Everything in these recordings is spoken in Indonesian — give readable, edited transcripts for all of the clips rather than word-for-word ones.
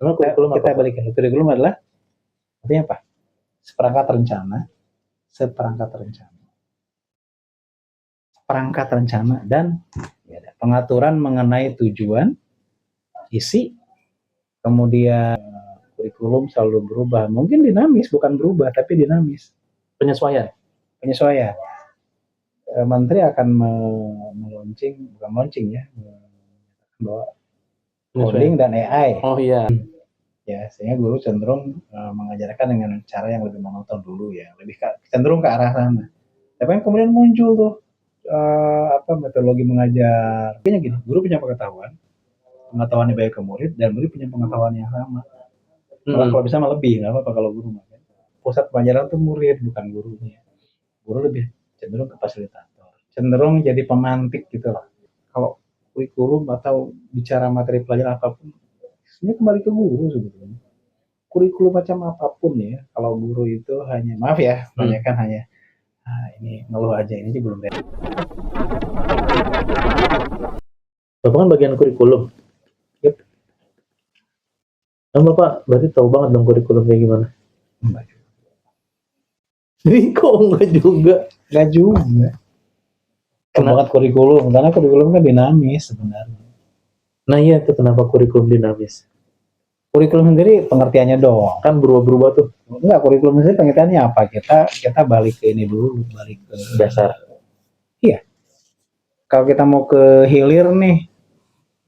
Memang kurikulum kita balik ke kurikulum adalah artinya apa? Seperangkat rencana dan pengaturan mengenai tujuan, isi, kemudian kurikulum selalu berubah. Mungkin dinamis, bukan berubah tapi dinamis. Penyesuaian. Menteri akan meluncing, bukan launching ya, bahwa coding dan AI. Oh iya. Ya, sehingga guru cenderung mengajarkan dengan cara yang lebih monoton dulu ya, lebih cenderung ke arah sana. Tapi kemudian muncul tuh metodologi mengajar. Kayaknya gini, guru punya pengetahuannya baik ke murid dan murid punya pengetahuan yang sama. Malah kalau bisa malah lebih, nggak apa-apa kalau guru makan. Pusat pelajaran tuh murid bukan gurunya. Guru lebih cenderung ke fasilitator, cenderung jadi pemantik gitu lah. Kalau kurikulum atau bicara materi pelajaran apapun, sebenarnya kembali ke guru sebetulnya. Kurikulum macam apapun ya, kalau guru itu hanya, maaf ya, kebanyakan hanya ini ngeluh aja, ini sih belum beres. Bapak kan bagian kurikulum. Yep. Kan Bapak berarti tahu banget dong kurikulum kayak gimana? Enggak juga. Jadi kok enggak juga? Enggak juga. Kenapa kurikulum? Karena kurikulum kan dinamis sebenarnya. Nah iya, itu kenapa kurikulum dinamis? Kurikulum sendiri pengertiannya dong. Kan berubah-berubah tuh. Enggak, kurikulum sendiri pengertiannya apa? Kita balik ke ini dulu, balik ke dasar. Iya. Kalau kita mau ke hilir nih,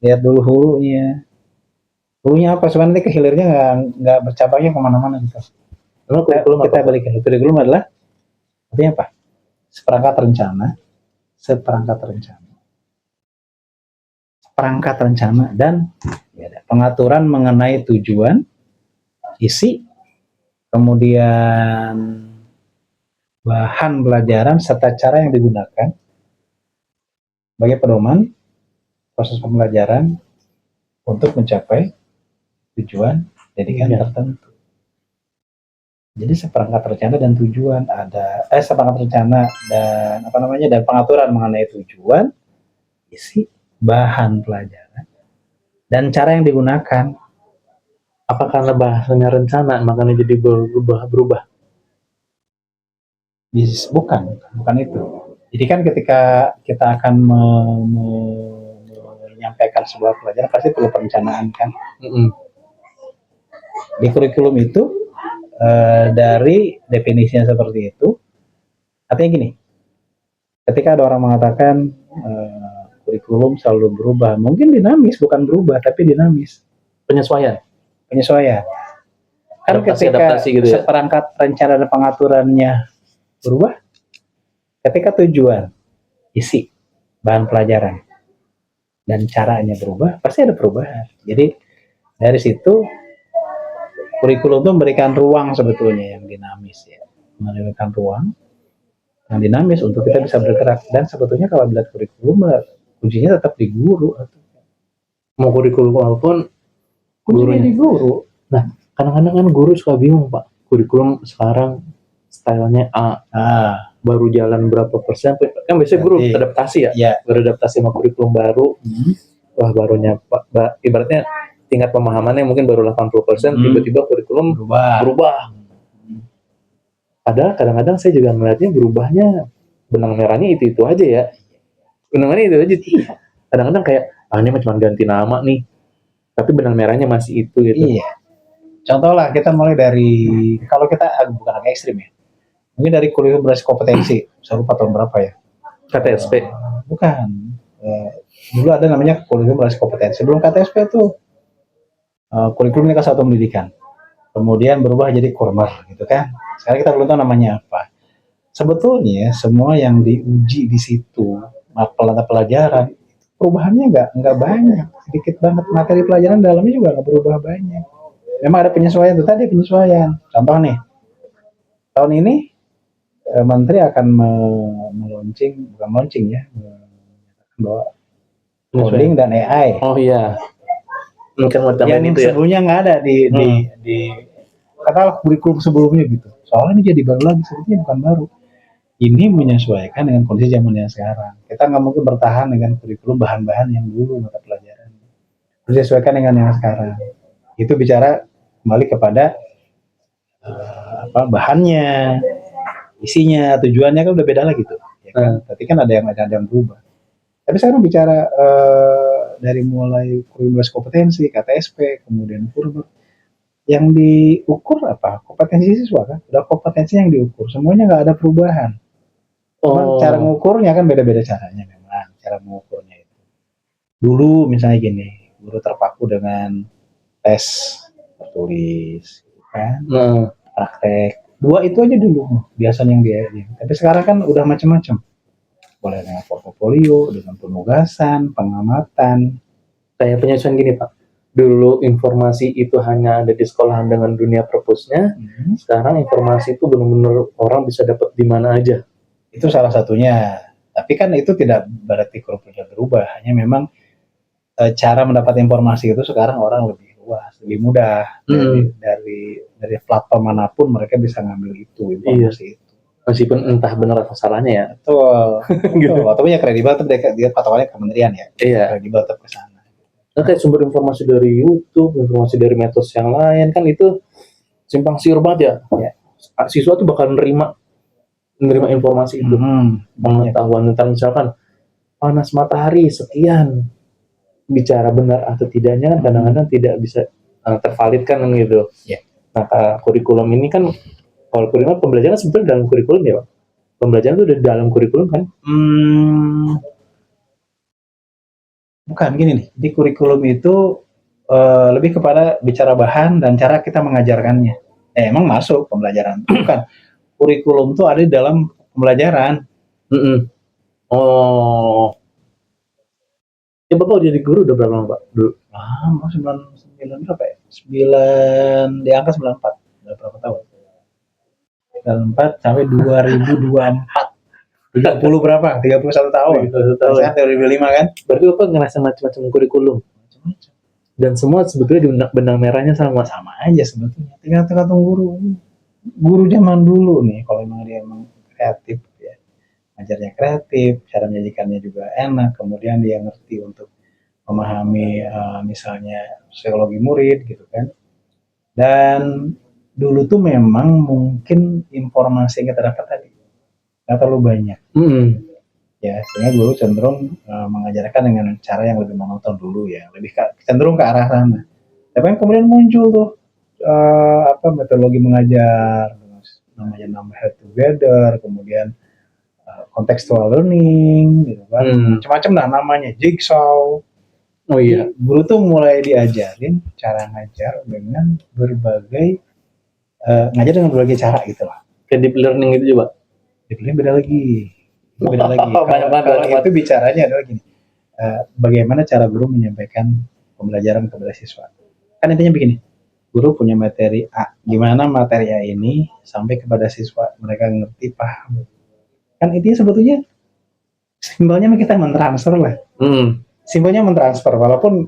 lihat dulu hulunya. Hulunya apa? Sebenarnya ke hilirnya nggak bercabangnya kemana-mana gitu. Kita balik ke kurikulum adalah artinya apa? Seperangkat rencana dan pengaturan mengenai tujuan, isi, kemudian bahan pelajaran serta cara yang digunakan sebagai pedoman proses pembelajaran untuk mencapai tujuan didikan tertentu. Jadi seperangkat rencana dan tujuan seperangkat rencana dan dan pengaturan mengenai tujuan, isi, bahan pelajaran dan cara yang digunakan. Apa karena bahasanya rencana makanya jadi berubah? Bukan itu. Jadi kan ketika kita akan menyampaikan sebuah pelajaran pasti perlu perencanaan kan. Di kurikulum itu dari definisinya seperti itu, artinya gini, ketika ada orang mengatakan kurikulum selalu berubah, mungkin dinamis, bukan berubah tapi dinamis. Penyesuaian. Kan ketika gitu ya? Seperangkat rencana dan pengaturannya berubah, ketika tujuan, isi, bahan pelajaran dan caranya berubah, pasti ada perubahan. Jadi dari situ kurikulum itu memberikan ruang sebetulnya yang dinamis ya, memberikan ruang yang dinamis untuk kita bisa bergerak. Dan sebetulnya kalau melihat kurikulum, kuncinya tetap di guru. Mau kurikulum apapun, kuncinya di guru. Nah, kadang-kadang kan guru suka bingung Pak, kurikulum sekarang stylenya A, baru jalan berapa persen, kan biasanya guru adaptasi ya, beradaptasi sama kurikulum baru. Wah barunya ibaratnya tingkat pemahamannya mungkin baru 80%, tiba-tiba kurikulum berubah. Padahal kadang-kadang saya juga melihatnya berubahnya benang merahnya itu aja ya. Benang merahnya itu aja. Kadang-kadang kayak ini cuma ganti nama nih, tapi benang merahnya masih itu gitu. Iya. Contoh lah, kita mulai dari, kalau kita bukan agak ekstrim ya, mungkin dari kurikulum berbasis kompetensi, saya lupa tahun berapa ya. KTSP? Bukan. Dulu ada namanya kurikulum berbasis kompetensi. Sebelum KTSP itu kurikulum ini satu pendidikan. Kemudian berubah jadi kurmer gitu kan. Sekarang kita belum tahu namanya apa. Sebetulnya semua yang diuji di situ, pelajaran, perubahannya nggak banyak, sedikit banget. Materi pelajaran dalamnya juga nggak berubah banyak. Memang ada penyesuaian, itu tadi penyesuaian. Contoh nih, tahun ini Menteri akan meluncing, bukan launching ya, bahwa coding dan AI. Oh iya. Yang itu sebelumnya nggak ada di katakanlah kurikulum sebelumnya gitu. Soalnya ini jadi baru lagi, sebetulnya bukan baru. Ini menyesuaikan dengan kondisi zaman yang sekarang. Kita nggak mungkin bertahan dengan kurikulum bahan-bahan yang dulu mata pelajaran. Disesuaikan dengan yang sekarang. Itu bicara kembali kepada bahannya, isinya, tujuannya kan udah beda lagi tuh. Ya kan? Tapi kan ada yang berubah. Tapi sekarang bicara dari mulai kurikulum kompetensi, KTSP, kemudian kursus, yang diukur apa? Kompetensi siswa kan? Udah kompetensi yang diukur, semuanya nggak ada perubahan. Cara mengukurnya kan beda-beda caranya memang, cara mengukurnya itu. Dulu misalnya gini, guru terpaku dengan tes tertulis, kan? Praktek. 2 itu aja dulu biasanya yang dia. Tapi sekarang kan udah macam-macam. Boleh dengan portofolio, dengan penugasan, pengamatan. Kayak penyesuaian gini Pak. Dulu informasi itu hanya ada di sekolahan dengan dunia perpusnya. Sekarang informasi itu benar-benar orang bisa dapat di mana aja. Itu salah satunya. Tapi kan itu tidak berarti kurikulumnya berubah. Hanya memang cara mendapat informasi itu sekarang orang lebih luas, lebih mudah. Dari platform manapun mereka bisa ngambil itu informasi itu. Meskipun entah benar atau salahnya ya. Betul. Atau ya kredibel tuh dia patokannya kementerian ya. Iya. Kredibel tetap ke sana. Nah, kayak sumber informasi dari YouTube, informasi dari medsos yang lain kan itu simpang siur banget ya. Siswa tuh bakal menerima informasi itu. Pengetahuan tentang misalkan panas matahari sekian, bicara benar atau tidaknya kan kadang-kadang tidak bisa tervalidkan gitu. Nah, kurikulum ini kan, kalau kurikulum pembelajaran sebetulnya dalam kurikulum ya Pak? Pembelajaran itu udah dalam kurikulum kan? Bukan, gini nih, di kurikulum itu lebih kepada bicara bahan dan cara kita mengajarkannya. Emang masuk pembelajaran, bukan. Kurikulum itu ada di dalam pembelajaran. Ya Bapak jadi guru udah berapa lama Pak? Dulu? Lama, 9 berapa ya? 9, di angka 94. Udah berapa tahun? 94 sampai 2024. 30 berapa? 31 tahun. 31 tahun. Saya 2005 kan? Berarti Bapak ngerasa macam-macam kurikulum? Macam-macam. Dan semua sebetulnya benang merahnya sama aja sebetulnya. Tinggal tergantung guru. Guru zaman dulu nih, kalau memang dia emang kreatif ya, ngajarnya kreatif, cara menyajikannya juga enak, kemudian dia ngerti untuk memahami misalnya psikologi murid gitu kan. Dan dulu tuh memang mungkin informasi yang kita dapat tadi nggak terlalu banyak. Ya, sehingga guru cenderung mengajarkan dengan cara yang lebih monoton dulu ya, lebih cenderung ke arah sana. Tapi kan kemudian muncul tuh metodologi mengajar, namanya head together, kemudian contextual learning, gitu kan, macam-macam lah namanya, jigsaw. Guru tuh mulai diajarin cara ngajar dengan berbagai ngajar dengan berbagai cara gitu lah. Kayak deep learning gitu juga. Deep learning beda lagi. Kalau itu bicaranya adalah gini, bagaimana cara guru menyampaikan pembelajaran kepada siswa. Kan intinya begini, guru punya materi A, gimana materi A ini sampai kepada siswa, mereka ngerti, paham. Kan intinya sebetulnya simbolnya kita mentransfer lah. Simbolnya mentransfer, walaupun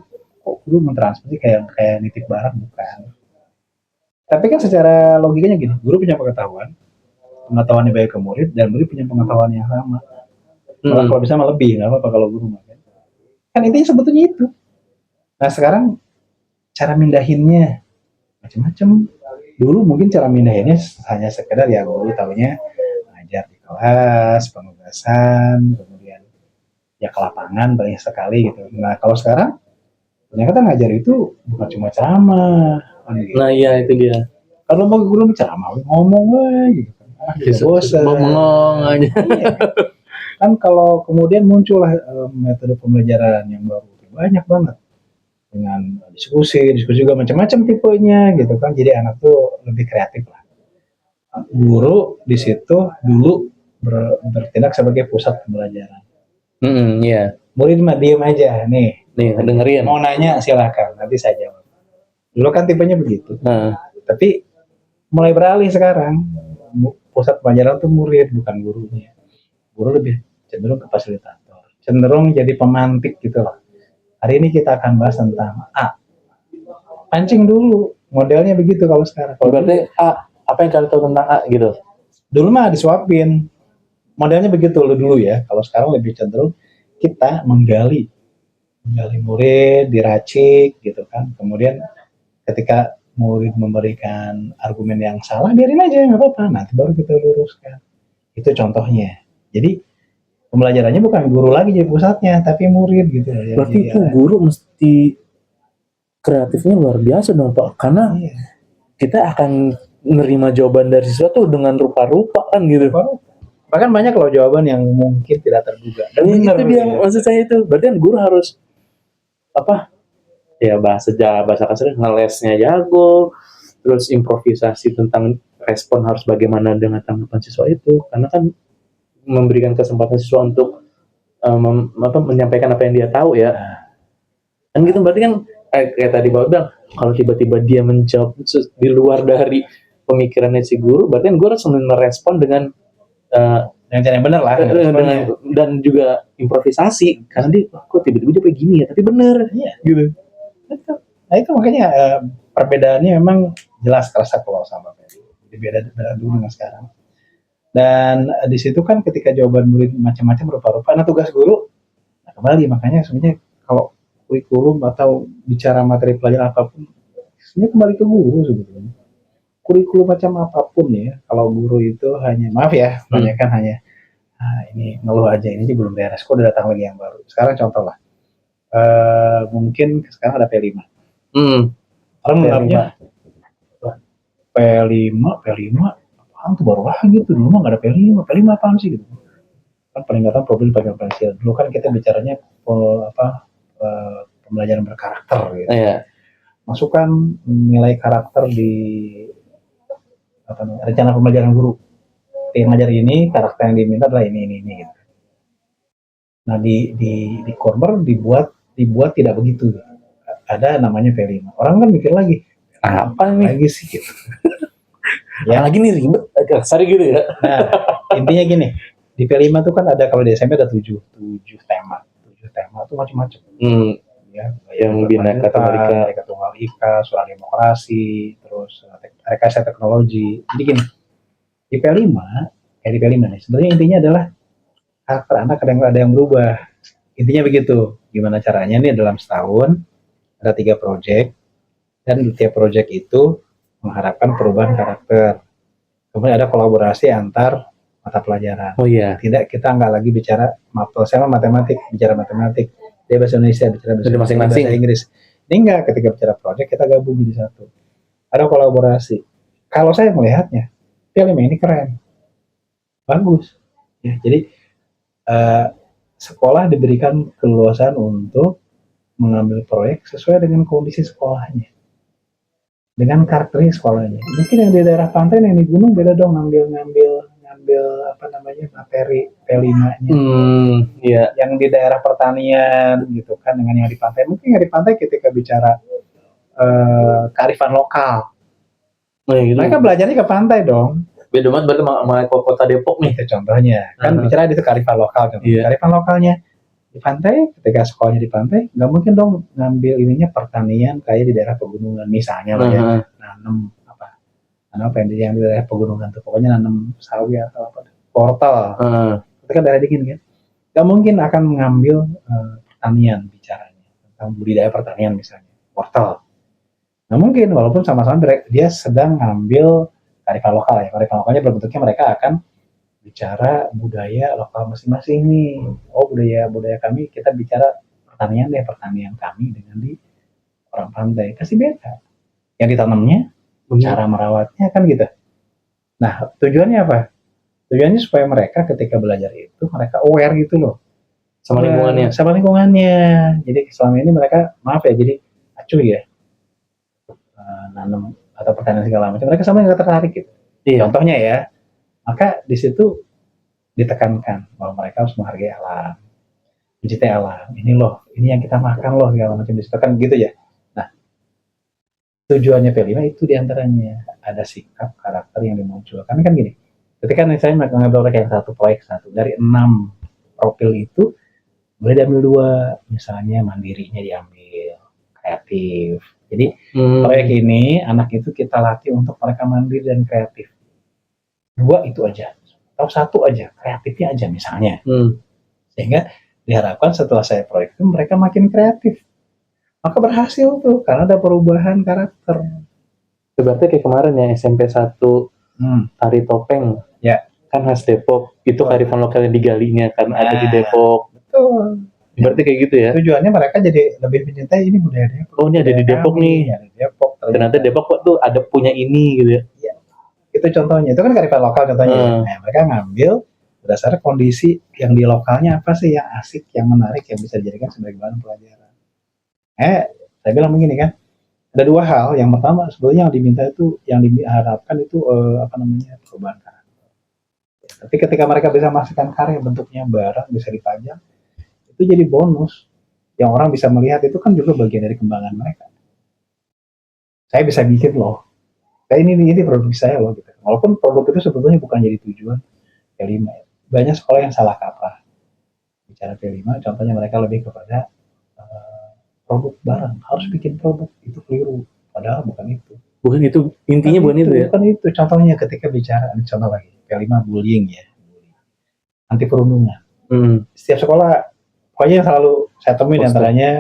guru mentransfer sih kayak nitip barang, bukan. Tapi kan secara logikanya gini, guru punya pengetahuan yang baik ke murid, dan murid punya pengetahuan yang sama. Malah kalau bisa malah lebih, nggak apa-apa kalau guru makan. Kan intinya sebetulnya itu. Nah sekarang cara mindahinnya macam-macam. Dulu mungkin cara mindahinnya hanya sekedar ya guru tahunya ngajar di kelas, penugasan, kemudian ya ke lapangan banyak sekali gitu. Nah kalau sekarang ternyata ngajar itu bukan cuma ceramah. Gitu. Nah iya itu dia. Kalau mau guru ceramah ngomong gitu. Bosan. Bengong aja. Iya. Kan kalau kemudian muncullah metode pembelajaran yang baru, banyak banget dengan diskusi juga macam-macam tipenya gitu kan, jadi anak tuh lebih kreatif lah. Guru di situ dulu bertindak sebagai pusat pembelajaran. Murid mah diem aja nih dengerin, mau nanya silakan nanti saya jawab. Dulu kan tipenya begitu. Tapi mulai beralih sekarang, pusat pembelajaran tuh murid bukan gurunya. Guru lebih cenderung ke fasilitator, cenderung jadi pemantik gitu loh. Hari ini kita akan bahas tentang A. Pancing dulu, modelnya begitu kalau sekarang. Kalau berarti A, apa yang kalian tahu tentang A gitu? Dulu mah disuapin, modelnya begitu dulu ya. Kalau sekarang lebih cenderung kita menggali murid, diracik gitu kan. Kemudian ketika murid memberikan argumen yang salah, biarin aja, nggak apa-apa, nanti baru kita luruskan. Itu contohnya. Jadi pembelajarannya bukan guru lagi jadi pusatnya, tapi murid gitu. Berarti itu guru mesti kreatifnya luar biasa dong Pak, karena kita akan menerima jawaban dari siswa tuh dengan rupa-rupa kan gitu. Bahkan banyak loh jawaban yang mungkin tidak terduga. Dan itu dia maksud saya itu. Berarti kan guru harus apa? Ya bahasa kasarnya ngelesnya jago, terus improvisasi tentang respon harus bagaimana dengan tanggapan siswa itu, karena kan memberikan kesempatan siswa untuk menyampaikan apa yang dia tahu ya. Kan gitu berarti kan kayak tadi Bapak bilang, kalau tiba-tiba dia menjawab di luar dari pemikirannya si guru, berarti kan guru harus merespon dengan yang benar lah, dan juga improvisasi, karena dia kok tiba-tiba dia kayak gini ya, tapi benar, gitu. Nah itu makanya perbedaannya memang jelas terasa kalau sama beda dulu dengan sekarang. Dan di situ kan ketika jawaban murid macam-macam rupa-rupa, nah tugas guru kembali, makanya sebenarnya kalau kurikulum atau bicara materi pelajaran apapun, sebenarnya kembali ke guru sebetulnya. Kurikulum macam apapun ya, kalau guru itu hanya, maaf ya, kebanyakan hanya ini ngeluh aja, ini belum beres, kok udah datang lagi yang baru. Sekarang contoh lah, mungkin sekarang ada P5. Orang menganggapnya P5 apaan tuh, baru lagi tuh, dulu mah nggak ada P5 apaan sih gitu. Kan peningkatan problem pada pensiun. Dulu kan kita bicaranya pembelajaran berkarakter gitu. Masukkan nilai karakter di rencana pembelajaran guru. Ngajar ini, karakter yang diminta adalah ini gitu. Nah di Korber dibuat tidak begitu. Ada namanya P5. Orang kan mikir lagi, apa nih lagi sih gitu. Ya lagi nih ribet, agak kasar gitu ya. Nah, intinya gini, di P5 tuh kan ada, kalau di SMP ada 7 tema. 7 tema tuh macam-macam. Ya, yang Bhinneka Tunggal Ika, Soal Demokrasi, terus rekayasa teknologi. Jadi gini, di P5 nih, sebenarnya intinya adalah karakter anak ada yang berubah. Intinya begitu. Gimana caranya nih dalam setahun ada 3 proyek, dan di tiap proyek itu mengharapkan perubahan karakter. Kemudian ada kolaborasi antar mata pelajaran. Tidak, kita nggak lagi bicara sama matematik, bicara matematik. Dia bahasa Indonesia, bicara bahasa Inggris. Ini enggak, ketika bicara proyek kita gabung jadi satu. Ada kolaborasi. Kalau saya melihatnya, film ini keren, bagus. Ya, jadi sekolah diberikan keleluasan untuk mengambil proyek sesuai dengan kondisi sekolahnya, dengan karakteristik sekolahnya. Mungkin yang di daerah pantai, yang di gunung beda dong, ngambil materi P5-nya. Yang di daerah pertanian gitu kan, dengan yang di pantai. Mungkin yang di pantai ketika bicara kearifan lokal, mereka belajarnya ke pantai dong. Beda banget berarti sama kota Depok nih. Itu contohnya. Kan bicara itu kearifan lokal. Kearifan lokalnya di pantai, ketika sekolahnya di pantai, nggak mungkin dong ngambil ininya pertanian kayak di daerah pegunungan misalnya lah ya, nanam apa yang di daerah pegunungan tuh, pokoknya nanam sawi atau apa, wortel, itu kan daerah dingin kan, nggak mungkin akan mengambil pertanian, bicaranya tentang budidaya pertanian misalnya, wortel, nggak mungkin, walaupun sama-sama dia sedang ngambil kearifan lokal ya, kearifan lokalnya berbentuknya mereka akan bicara budaya lokal masing-masing nih. Oh, budaya kami, kita bicara pertanian kami dengan di orang pantai, pasti beda. Yang ditanamnya, cara merawatnya kan gitu. Nah, tujuannya apa? Tujuannya supaya mereka ketika belajar itu mereka aware gitu loh sama lingkungannya. Jadi selama ini mereka, maaf ya, jadi acuh ya, nanam atau pertanian segala macam, mereka sama nggak tertarik gitu. Contohnya ya, maka di situ ditekankan bahwa mereka harus menghargai alam, mencintai alam. Ini loh, ini yang kita makan loh, segala macam, ditekan gitu ya. Nah, tujuannya P5 itu diantaranya ada sikap karakter yang dimunculkan. Kan gini, ketika saya mengambil yang satu proyek dari 6 profil itu, boleh diambil 2, misalnya mandirinya diambil, kreatif. Jadi proyek ini anak itu kita latih untuk mereka mandiri dan kreatif. 2 itu aja, atau 1 aja, kreatifnya aja misalnya. Sehingga diharapkan setelah saya proyek itu mereka makin kreatif. Maka berhasil tuh karena ada perubahan karakter. Berarti kayak kemarin ya SMP 1 tari topeng. Ya. Kan khas Depok. Itu kearifan lokal yang digalinya karena ada di Depok. Betul. Berarti kayak gitu ya. Tujuannya mereka jadi lebih mencintai ini budaya Depok. Oh, ini ada di Depok nih. Ada di Depok. Ternyata Depok kok tuh ada punya ini gitu ya. Iya. Itu contohnya. Itu kan kearifan lokal contohnya. Nah, mereka ngambil berdasarkan kondisi yang di lokalnya apa sih yang asik, yang menarik, yang bisa dijadikan sebagai bahan pelajaran. Saya bilang begini kan, ada dua hal. Yang pertama sebetulnya yang diminta itu, yang diharapkan itu perubahan karakter. Tapi ketika mereka bisa menghasilkan karya bentuknya barang bisa dipajang, itu jadi bonus. Yang orang bisa melihat itu kan juga bagian dari kembangan mereka. Saya bisa bikin loh. Ini produksi saya loh gitu. Walaupun produk itu sebetulnya bukan jadi tujuan P5. Banyak sekolah yang salah kaprah bicara P5, contohnya mereka lebih kepada produk barang, harus bikin produk, itu keliru, padahal bukan itu. Bukan itu, intinya bukan itu ya? Bukan itu, contohnya ketika bicara, contoh lagi, P5 bullying ya, anti perundungan. Setiap sekolah, pokoknya yang selalu saya temui diantaranya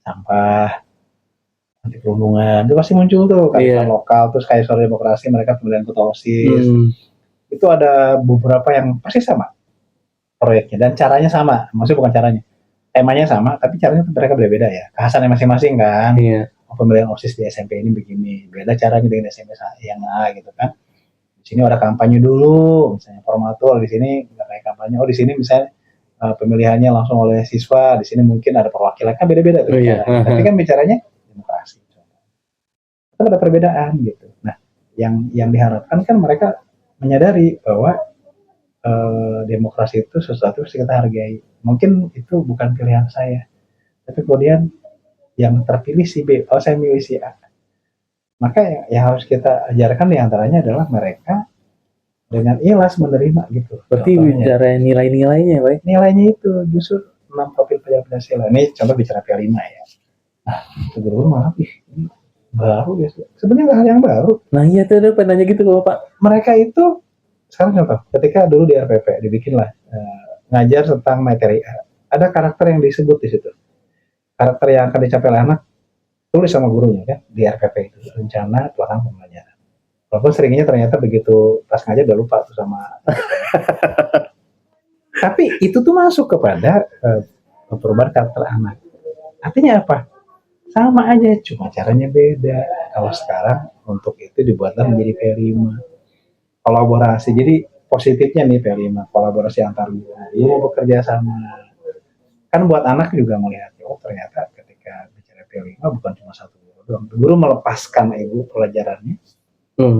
sampah, anti perundungan, itu pasti muncul tuh, kearifan lokal, terus kayak Suara Demokrasi, mereka pemilihan ketua OSIS, itu ada beberapa yang pasti sama proyeknya, dan caranya sama, maksudnya bukan caranya, temanya sama, tapi caranya mereka beda-beda ya, kekhasannya masing-masing kan. Pemilihan OSIS di SMP ini begini, beda caranya dengan SMP yang A gitu kan. Di sini ada kampanye dulu, misalnya formatur, di sini nggak kayak kampanye. Oh di sini misalnya pemilihannya langsung oleh siswa, di sini mungkin ada perwakilan, kan beda-beda tuh. Tapi kan bicaranya demokrasi. Itu ada perbedaan gitu. Nah, yang diharapkan kan mereka menyadari bahwa demokrasi itu sesuatu yang kita hargai. Mungkin itu bukan pilihan saya, tapi kemudian yang terpilih si B, kalau saya milih si A. Maka yang harus kita ajarkan diantaranya adalah mereka dengan ikhlas menerima gitu. Berarti bicara nilai-nilainya, Pak? Nilainya itu justru 6 profil pelajar Pancasila. Ini contoh bicara P5 ya. Nah, itu guru malah ini baru ya. Sebenarnya hal yang baru. Nah iya tuh penanya gitu loh Pak. Mereka itu sekarang contoh, ketika dulu di RPP dibikinlah ngajar tentang materi A. Ada karakter yang disebut di situ. Karakter yang akan dicapai oleh anak tulis sama gurunya kan di RPP itu, rencana pelaksanaan pembelajaran. Walaupun seringnya ternyata begitu pas ngajar udah lupa tuh sama tapi itu tuh masuk kepada perubahan karakter anak. Artinya apa? Sama aja, cuma caranya beda. Kalau sekarang untuk itu dibuatlah menjadi P5 kolaborasi. Jadi positifnya nih P5 kolaborasi antar guru, ini bekerja sama. Kan buat anak juga melihat, oh ternyata ketika bicara P5 bukan cuma satu guru doang. Guru melepaskan ibu pelajarannya,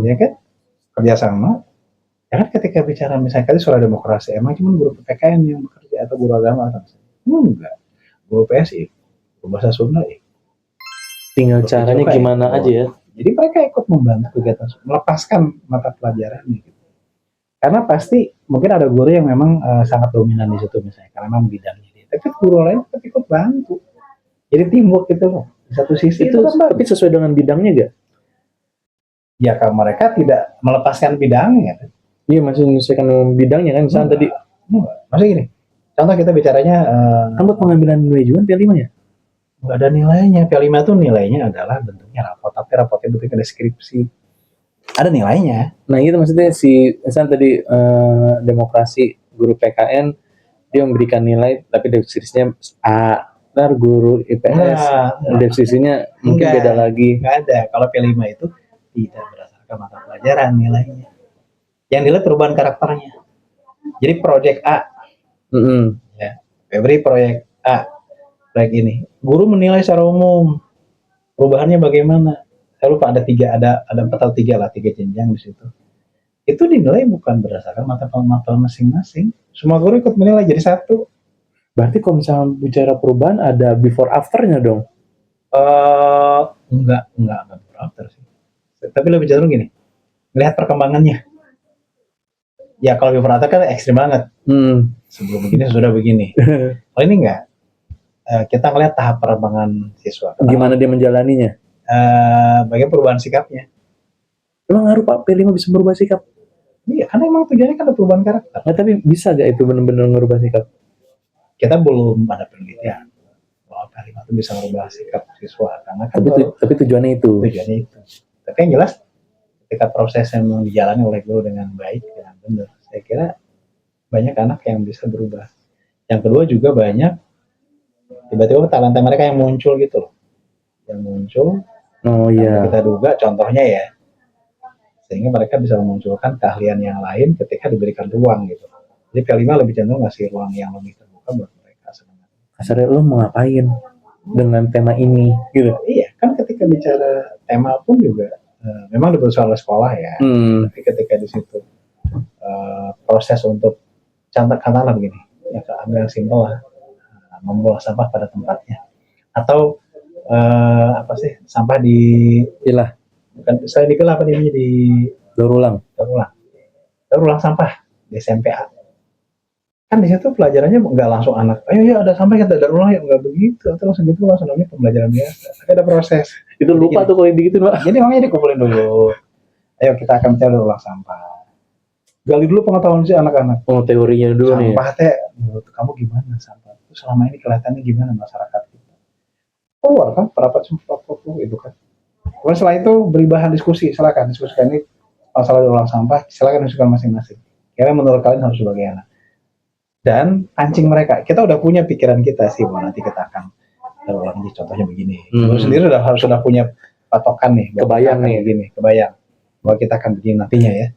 ya kan? Kerjasama. Ya kan ketika bicara misalnya tadi soal demokrasi, emang cuma guru PPKN yang bekerja atau guru agama atau enggak? Guru PSI, guru bahasa Sunda tinggal guru caranya gimana aja ya. Jadi mereka ikut membantu kegiatan, melepaskan mata pelajarannya gitu. Karena pasti mungkin ada guru yang memang sangat dominan di situ misalnya, karena memang bidangnya dia. Tapi guru lain tetap ikut bantu. Jadi teamwork gitu loh. Di satu sisi itu tapi sesuai dengan bidangnya gak? Ya kalau mereka tidak melepaskan bidangnya. Iya masih menyesuaikan bidangnya kan. Misalnya tadi. Maksudnya gini, contoh kita bicaranya. Kan buat pengambilan nilai juga P5 ya? Nggak ada nilainya. P5 tuh nilainya adalah bentuknya rapot, tapi rapotnya bentuknya deskripsi. Ada nilainya. Nah itu maksudnya misalnya tadi demokrasi guru PKN dia memberikan nilai tapi deskripsinya A. Ntar guru IPS deskripsinya mungkin beda lagi. Nggak ada. Kalau P5 itu tidak berdasarkan mata pelajaran nilainya. Yang nilai perubahan karakternya. Jadi proyek A. Ya, Febri proyek A. Proyek ini. Guru menilai secara umum. Perubahannya bagaimana? Saya lupa ada 3, ada 4 atau 3 lah, 3 jenjang di situ. Itu dinilai bukan berdasarkan mata pelajaran masing-masing. Semua guru ikut menilai jadi satu. Berarti kalau misalnya bicara perubahan ada before after-nya dong? Enggak before after sih. Tapi lebih cenderung gini, melihat perkembangannya. Ya kalau before after kan ekstrim banget. Sebelum begini sudah begini. Kalau ini enggak. Kita melihat tahap perkembangan siswa. Gimana dia menjalaninya? Bagaimana perubahan sikapnya. Emang ngaruh Pak P5 bisa merubah sikap? Iya, karena emang tujuannya kan ada perubahan karakter. Nah, tapi bisa gak itu benar-benar merubah sikap? Kita belum ada penelitian bahwa K5 itu bisa merubah sikap siswa karena kan tapi tujuannya itu. Tapi yang jelas ketika proses yang dijalani oleh guru dengan baik, dengan benar, saya kira banyak anak yang bisa berubah. Yang kedua juga banyak tiba-tiba talenta mereka yang muncul gitu loh, yang muncul. Kita duga contohnya ya, sehingga mereka bisa memunculkan keahlian yang lain ketika diberikan ruang gitu. Jadi P5 lebih cenderung ngasih ruang yang lebih terbuka buat mereka sebenarnya. Kasarnya lo mau ngapain dengan tema ini gitu? Iya, kan ketika bicara tema pun juga memang diputuskan oleh sekolah ya. Tapi ketika di situ proses untuk katakanlah begini, ya ambil yang simpel lah, membuang sampah pada tempatnya, atau sampah di pilah, bukan saya dipilah apa namanya di daur ulang sampah di SMPA. Kan di situ pelajarannya nggak langsung anak, ayo ya ada sampah kita daur ulang ya, nggak begitu, atau langsung gitu langsung namanya pembelajaran biasa. Tapi ada proses. Itu lupa tuh kalau gitu Pak. Jadi makanya dikumpulin dulu. Ayo kita akan mencari ulang sampah. Gali dulu pengetahuan si anak-anak. Oh, teorinya dulu nih. Sampah teh, menurut kamu gimana sampah? Selama ini kelihatannya gimana masyarakat kita? Keluar kan perapat itu kan. Kemudian setelah itu beri bahan diskusi, silakan diskusikan ini masalah ulang sampah, silakan diskusikan masing-masing. Kira menurut kalian harus bagaimana? Dan pancing mereka. Kita udah punya pikiran kita sih bahwa nanti kita akan ulang contohnya begini. Lu sendiri harus sudah punya patokan nih, kebayang bahwa kita akan begini nantinya ya.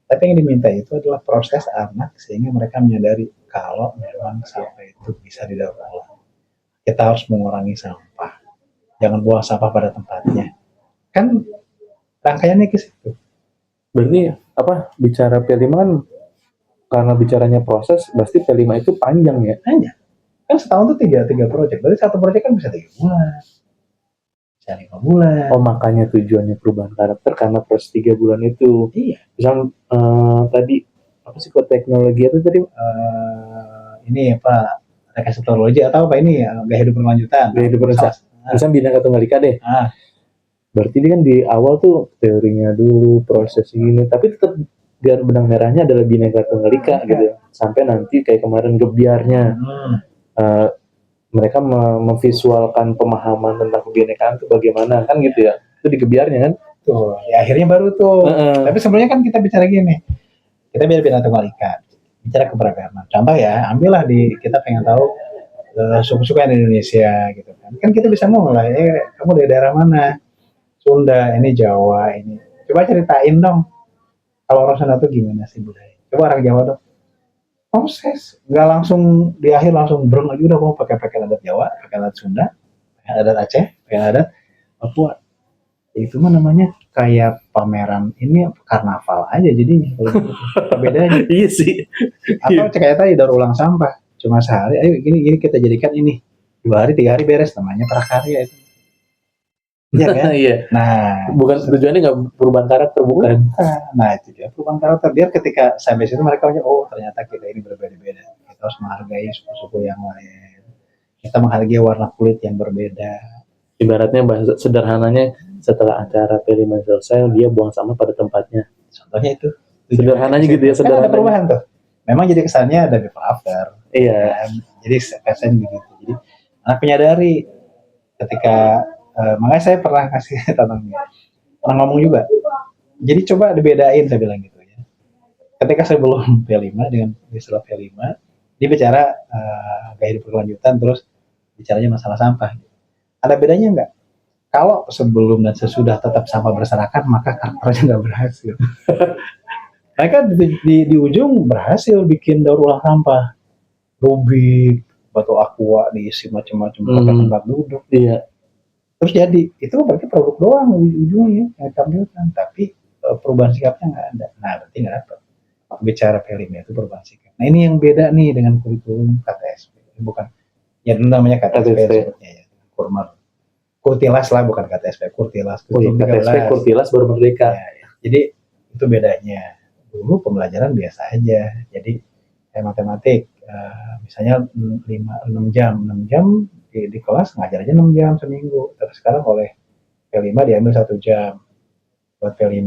Tapi yang diminta itu adalah proses anak sehingga mereka menyadari kalau memang sampah itu bisa didaur ulang. Kita harus mengurangi sampah. Jangan buang sampah pada tempatnya. Kan rangkaiannya ke situ. Berarti bicara P5 kan karena bicaranya proses, pasti P5 itu panjang ya? Panjang. Kan setahun tuh tiga proyek. Berarti satu proyek kan bisa 3 bulan. Bisa 5 bulan. Oh, makanya tujuannya perubahan karakter karena proses 3 bulan itu. Iya. Misal tadi apa sih kok teknologi apa tadi? Ini apa? Rekayasa teknologi atau apa ini ya? Gaya hidup berkelanjutan. Misal Bhinneka Tunggal Ika deh. Berarti dia kan di awal tuh teorinya dulu, proses ini, tapi tetap biar benang merahnya adalah Bhinneka Tunggal Ika gitu. Sampai nanti kayak kemarin Gebyarnya. Mereka memvisualkan pemahaman tentang kebinekaan itu bagaimana kan gitu ya, itu di Gebyarnya kan tuh ya akhirnya baru tuh. Tapi sebelumnya kan kita bicara gini, kita bicara Tunggal Ika, bicara keberagaman. Contoh ya, ambillah kita pengen tahu suku-suku yang di Indonesia gitu kan kita bisa mulai, kamu dari daerah mana, Sunda, ini Jawa, ini coba ceritain dong kalau orang Sunda tuh gimana sih budaya, coba orang Jawa dong. Proses, nggak langsung di akhir langsung breng lagi udah mau pakai adat Jawa, pakai adat Sunda, pakai adat Aceh, pakai adat Papua. Itu mah namanya kayak pameran ini karnaval aja jadinya. Bedanya. Iya sih. Atau kayak tadi daur ulang sampah, cuma sehari, ayo ini kita jadikan ini 2 hari 3 hari beres, namanya prakarya itu. Iya kan? Iya. Nah, bukan tujuannya nggak perubahan karakter, bukan. Nah itu dia perubahan karakter. Biar ketika sampai situ mereka punya, oh ternyata kita ini berbeda-beda. Kita harus menghargai suku-suku yang lain. Kita menghargai warna kulit yang berbeda. Ibaratnya bahasa sederhananya, setelah acara P5 selesai, dia buang sampah pada tempatnya. Contohnya itu. Sederhananya gitu ya, sederhananya. Kan ada perubahan tuh. Memang jadi kesannya ada before after. Iya. Jadi kesan begitu. Jadi anak menyadari ketika makanya saya pernah kasih tantangan, pernah ngomong juga. Jadi coba dibedain, saya bilang gitu ya. Ketika sebelum P5 dengan setelah P5, dia bicara gaya hidup berkelanjutan, terus bicaranya masalah sampah. Ada bedanya nggak? Kalau sebelum dan sesudah tetap sampah berserakan, maka karakternya nggak berhasil. Mereka di ujung berhasil bikin daur ulang sampah. Rubik, batu aqua diisi macam-macam pakai tempat duduk. Iya. Terus jadi itu berarti produk doang ujungnya yang ditampilkan, tapi perubahan sikapnya nggak ada. Nah berarti nggak dapat. Bicara P5 itu perubahan sikap. Nah ini yang beda nih dengan kurikulum KTSP. Bukan ya namanya KTSP sebutnya ya, Kurtilas lah, bukan KTSP, Kurtilas. KTSP Kurtilas baru merdeka. Ya. Jadi itu bedanya. Dulu pembelajaran biasa aja. Jadi kayak matematik, misalnya 6 jam di kelas ngajar aja 6 jam seminggu. Terus sekarang oleh P5 diambil 1 jam buat P5.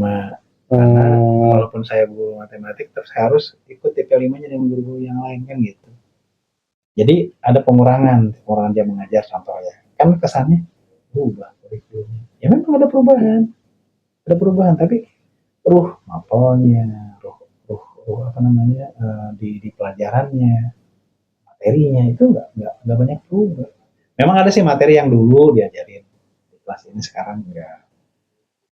Karena walaupun saya guru matematik, terus saya harus ikut di P5-nya dengan guru-guru yang lain kan gitu. Jadi ada pengurangan dia mengajar contohnya. Kan kesannya berubah kurikulumnya. Ya memang ada perubahan, tapi mapelnya, apa namanya, di pelajarannya, materinya itu nggak banyak berubah. Memang ada sih materi yang dulu diajarin di kelas ini sekarang nggak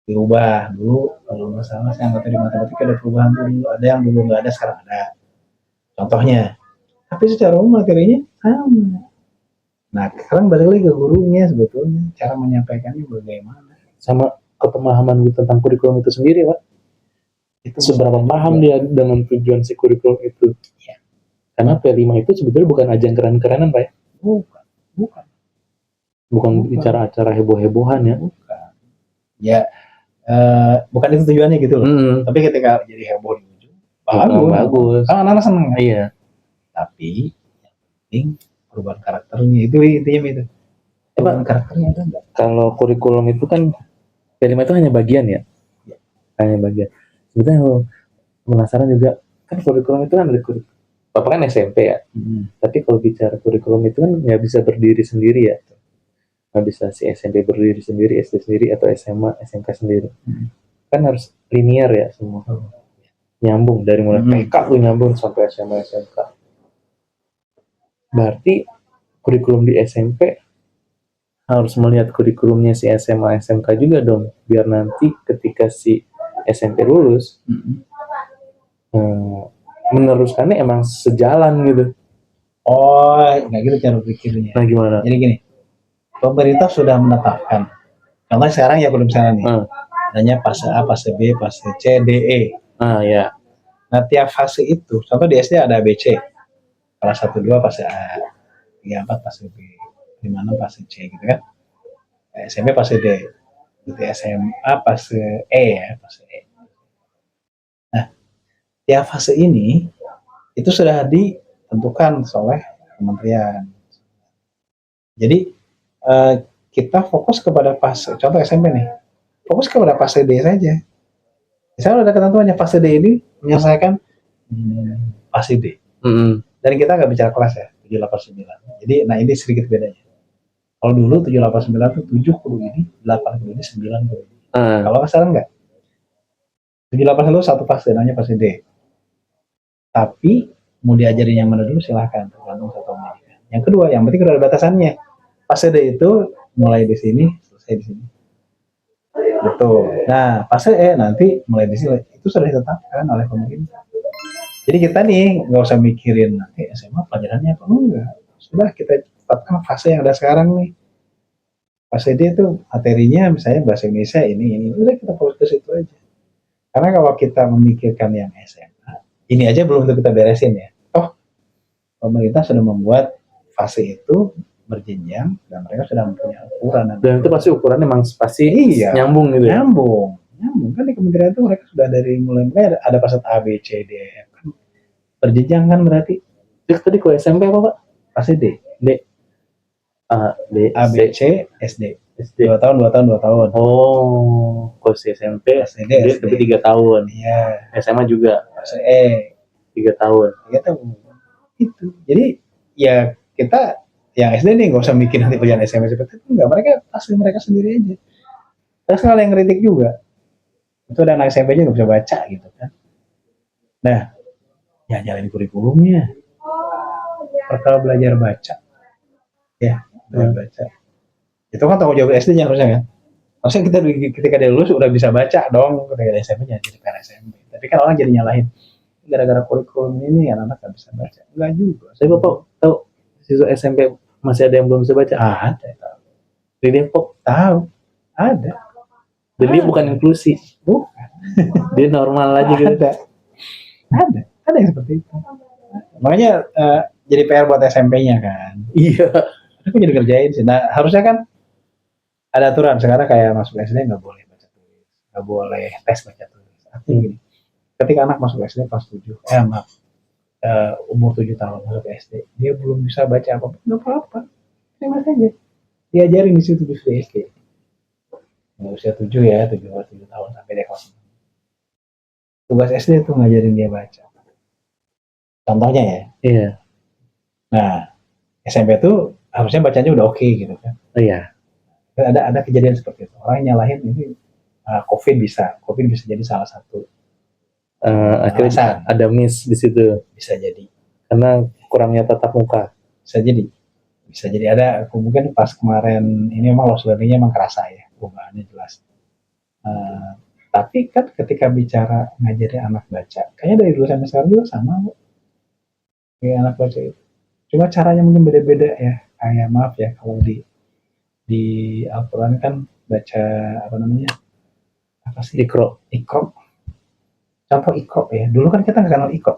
diubah. Dulu kalau nggak salah saya anggap di matematika ada perubahan dulu, ada yang dulu nggak ada sekarang ada. Contohnya, tapi secara umum materinya sama. Nah, sekarang balik lagi ke gurunya sebetulnya, cara menyampaikannya bagaimana. Sama kepemahaman tentang kurikulum itu sendiri, Pak. Itu seberapa paham dia dengan tujuan si kurikulum itu. Ya. Karena P5 itu sebetulnya bukan ajang keren-kerenan, Pak. Bukan bicara acara heboh-hebohan ya. Bukan. Ya, bukan itu tujuannya gitu loh. Tapi ketika jadi heboh di ujung, bagus. Kan anak-anak seneng. Iya. Tapi yang penting perubahan karakternya itu intinya itu. Perubahan karakternya itu enggak. Kalau kurikulum itu kan P5 itu hanya bagian ya. Hanya bagian. Sebetulnya penasaran juga, kan kurikulum itu kan ada kurikulum. Bapak kan SMP ya. Tapi kalau bicara kurikulum itu kan nggak bisa berdiri sendiri ya. Nggak bisa si SMP berdiri sendiri, SD sendiri, atau SMA, SMK sendiri. Kan harus linear ya semua. Nyambung dari mulai PK tuh nyambung sampai SMA, SMK. Berarti kurikulum di SMP harus melihat kurikulumnya si SMA, SMK juga dong, biar nanti ketika si SMP lulus meneruskannya emang sejalan gitu. Oh, nggak gitu cara pikirnya. Nah gimana? Jadi gini, pemerintah sudah menetapkan. Contohnya sekarang ya belum sana nih. Adanya fase A, fase B, fase C, D, E. Ya. Nah tiap fase itu, contoh di SD ada ABC. Kelas 1, 2 fase A, 3, 4 fase B, 5, 6 fase C gitu kan. SMP fase D, gitu, SMA fase E ya, fase E. Nah, tiap fase ini itu sudah ditentukan oleh kementerian. Jadi kita fokus kepada fase, contoh SMP nih, fokus kepada fase D saja. Misalnya ada ketentuannya fase D ini menyelesaikan fase D. Dan kita nggak bicara kelas ya, 7, 8, 9. Jadi, nah ini sedikit bedanya. Kalau dulu 7, 8, 9 itu 7 kudu ini, 8 kudu ini, 9 kudu ini. Kalau sekarang enggak. 7, 8 itu satu fase, namanya fase D. Tapi mau diajarin yang mana dulu silahkan, tergantung satu pendidikan. Yang kedua, yang penting udah ada batasannya. Fase D itu mulai di sini, selesai di sini. Betul. Nah, fase E nanti mulai di sini. Itu sudah ditetapkan oleh pemerintah. Jadi kita nih nggak usah mikirin nanti SMA pelajarannya apa enggak. Sudah kita tetapkan fase yang ada sekarang nih. Fase D itu materinya misalnya bahasa Indonesia ini. Udah kita fokus ke situ aja. Karena kalau kita memikirkan yang SMA, ini aja belum tentu kita beresin ya. Pemerintah sudah membuat fase itu berjenjang dan mereka sudah mempunyai ukuran. Dan itu pasti ukurannya memang pasti nyambung gitu ya? Nyambung. Kan di kementerian itu mereka sudah dari mulai ada fase A, B, C, D, E. Kan berjenjang kan berarti. Terus tadi kalau SMP apa Pak? Fase D. A, B, C, SD. 2 tahun. Oh, kalau SMP, SD, tapi 3 tahun. Iya. SMA juga. Fase E. 3 tahun. Itu. Jadi ya kita yang SD nih nggak usah mikir nanti pelajaran SMP seperti itu, enggak, mereka sendiri aja. Terus kalau yang kritik juga, itu ada anak SMP aja nggak bisa baca gitu kan. Nah, ya jalanin kurikulumnya. Perkara belajar baca, ya belajar baca. Itu kan tanggung jawab SD-nya harusnya kan. Harusnya kita ketika dia lulus udah bisa baca dong, ketika SMP jangan jadi PR SMP. Tapi kan orang jadi nyalahin gara-gara kurikulum ini anak-anak nggak bisa baca. Enggak juga. Saya Bapak tahu siswa SMP masih ada yang belum bisa baca? Ada. Di Depok tahu ada. Dan dia bukan inklusi. Bukan. Dia normal aja gitu. Ada yang seperti itu. Makanya jadi PR buat SMP-nya kan. Iya. Aku jadi kerjain sih. Nah harusnya kan ada aturan sekarang kayak masuk SD nggak boleh baca tulis, nggak boleh tes baca tulis. Artinya gini, ketika anak masuk SD kelas 7, umur 7 tahun masuk SD, dia belum bisa baca apa-apa, nggak apa-apa, terima saja. Diajarin di situ di SD. Nggak usia 7 ya, 7 tahun sampai dia kelas 6. Tugas SD itu ngajarin dia baca. Contohnya ya. Iya. Nah, SMP tuh harusnya bacanya udah oke gitu kan. Iya. Ada kejadian seperti itu. Orang nyalahin ini COVID bisa jadi salah satu akhirnya ada miss di situ. Bisa jadi. Karena kurangnya tatap muka. Bisa jadi ada mungkin pas kemarin ini memang loss learning-nya emang kerasa ya, perubahannya jelas. Tapi kan ketika bicara ngajarin anak baca, kayaknya dari dulu sampai sekarang juga sama kok. Kayak anak baca itu. Cuma caranya mungkin beda-beda ya. Kayak maaf ya kalau di Al-Quran kan baca apa namanya? Apa sih? Iqra. Contoh Iqra ya. Dulu kan kita nggak kenal Iqra.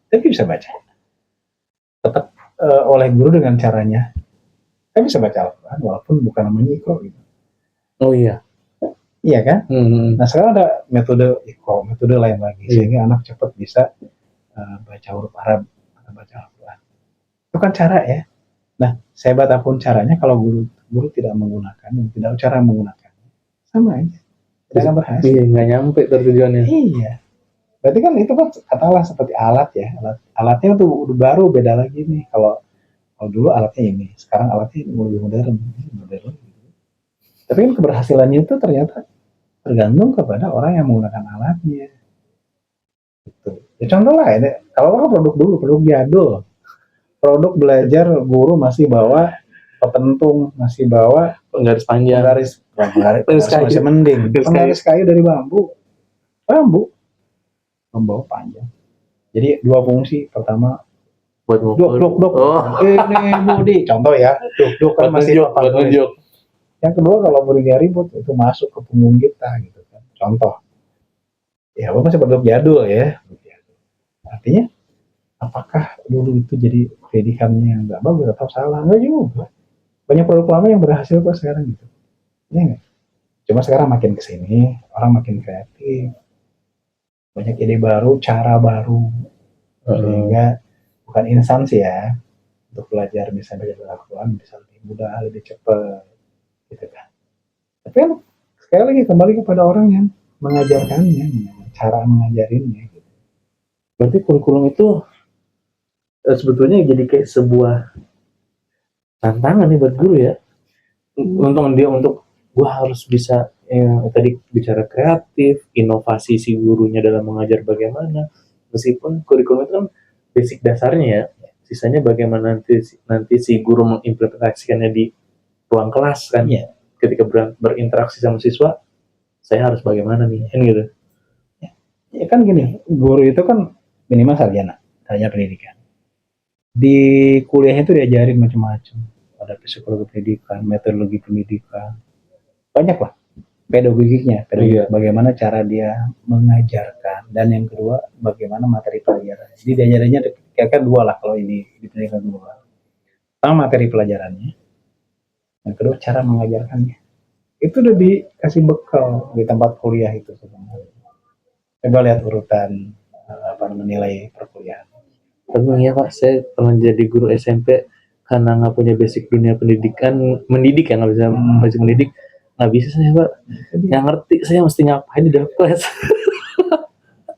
Tapi bisa baca. Tetap oleh guru dengan caranya. Kita bisa baca Al-Quran walaupun bukan namanya Iqra gitu. Oh iya. Iya kan? Nah sekarang ada metode Iqra, metode lain lagi sehingga anak cepat bisa baca huruf Arab atau baca Al-Quran. Itu kan cara ya. Nah, sehebat apapun caranya kalau guru tidak menggunakan, tidak cara menggunakannya, sama aja. Tidak akan berhasil. Iya, nggak nyampe tujuannya. Iya. Berarti kan itu kan katakanlah seperti alat ya. Alatnya tuh udah baru, beda lagi nih. Kalau dulu alatnya ini, sekarang alatnya lebih modern. Tapi kan keberhasilannya itu ternyata tergantung kepada orang yang menggunakan alatnya. Gitu. Ya contoh lah, ya, kalau produk dulu, produk jadul. Produk belajar guru masih bawa petentung, masih bawa penggaris panjang, penggaris masih mending, penggaris kayu dari bambu membawa panjang. Jadi dua fungsi, pertama buat dok. Ini Budi, contoh ya, dok kan masih nunjuk. Yang kedua kalau berinya ribut itu masuk ke punggung kita gitu kan. Contoh. Ya, apa masih produk jadul ya. Artinya apakah dulu itu jadi predikamnya nggak bagus atau salah? Nggak juga. Banyak produk lama yang berhasil kok sekarang gitu. Ya nggak? Cuma sekarang makin kesini, orang makin kreatif. Banyak ide baru, cara baru. Sehingga bukan instansi ya. Untuk belajar bisa belajar Al-Quran bisa lebih mudah, lebih cepat. Gitu kan. Tapi kan sekali lagi kembali kepada orang yang mengajarkannya, cara mengajarinnya. Gitu. Berarti kurikulum itu sebetulnya jadi kayak sebuah tantangan nih buat guru ya. Untuk gua harus bisa tadi bicara kreatif, inovasi si gurunya dalam mengajar bagaimana. Meskipun kurikulum itu kan basic dasarnya ya. Sisanya bagaimana nanti si guru mengimplementasikannya di ruang kelas kan. Yeah. Ketika berinteraksi sama siswa, saya harus bagaimana nih kan gitu. Ya kan gini, guru itu kan minimal sarjana pendidikan. Di kuliahnya itu diajarin macam-macam. Ada psikologi pendidikan, metodologi pendidikan. Banyak lah pedagogiknya. Bagaimana cara dia mengajarkan. Dan yang kedua, bagaimana materi pelajaran. Jadi diajarannya kira-kira dua lah kalau ini di pendidikan dua. Pertama materi pelajarannya. Yang kedua cara mengajarkannya. Itu udah dikasih bekal di tempat kuliah itu sebenarnya. Coba lihat urutan nilai perkuliahan. Tapi ya Pak, saya pernah jadi guru SMP karena nggak punya basic dunia pendidikan, mendidik ya nggak bisa basic mendidik, nggak bisa saya Pak. Yang ngerti saya mesti ngapain di dalam kelas.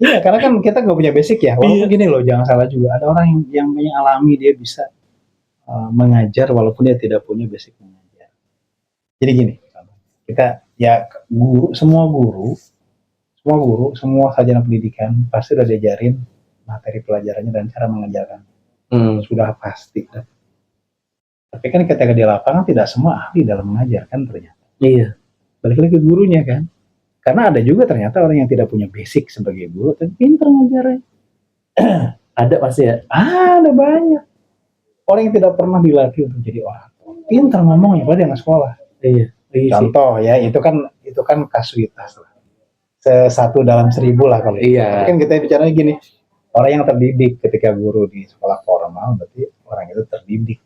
Iya, karena kan kita nggak punya basic ya. Walaupun gini loh, jangan salah juga. Ada orang yang alami dia bisa mengajar walaupun dia tidak punya basic mengajar. Jadi gini, kita ya semua guru, semua sarjana pendidikan pasti udah diajarin materi pelajarannya dan cara mengajarkan. Sudah pasti. Tapi kan ketika di lapangan tidak semua ahli dalam mengajar kan ternyata. Iya. Balik lagi ke gurunya kan. Karena ada juga ternyata orang yang tidak punya basic sebagai guru tapi pintar ngajarnya. Ada pasti ya. Ada banyak. Orang yang tidak pernah dilatih untuk jadi orator, pintar ngomongnya padahal nggak sekolah. Iya. Contoh ya, itu kan kasuitas lah. 1 dalam 1000 lah kalau. Iya. Tapi kan kita bicaranya gini, orang yang terdidik ketika guru di sekolah formal berarti orang itu terdidik.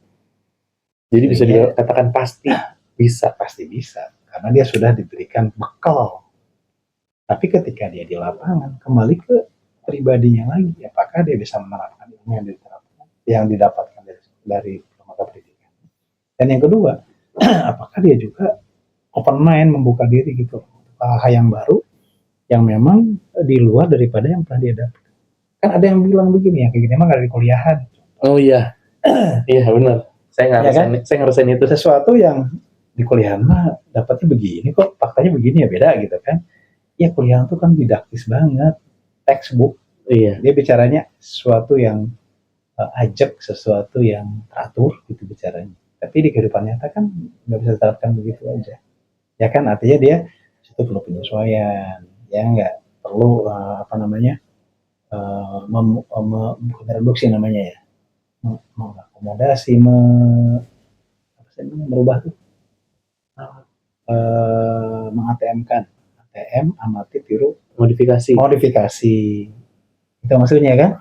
Jadi bisa dikatakan pasti bisa karena dia sudah diberikan bekal. Tapi ketika dia di lapangan kembali ke pribadinya lagi, apakah dia bisa menerapkan ilmu yang didapatkan dari lembaga pendidikan. Dan yang kedua, apakah dia juga open mind, membuka diri gitu, hal yang baru yang memang di luar daripada yang pernah dia dapat. Kan ada yang bilang begini ya, kayak gini emang gak ada di kuliahan. Oh iya. Iya benar. Saya ngerasain itu. Sesuatu yang di kuliah mah dapatnya begini kok, faktanya begini ya beda gitu kan. Ya kuliah itu kan didaktis banget, textbook. Iya. Dia bicaranya sesuatu yang ajak, sesuatu yang teratur gitu bicaranya. Tapi di kehidupan nyata kan nggak bisa diterapkan begitu aja. Ya kan artinya dia itu perlu penyesuaian, ya nggak perlu apa namanya bukan reduksi namanya ya, mengakomodasi, merubah tuh, meng-ATM-kan, ATM, amati, tiru, modifikasi, itu maksudnya kan.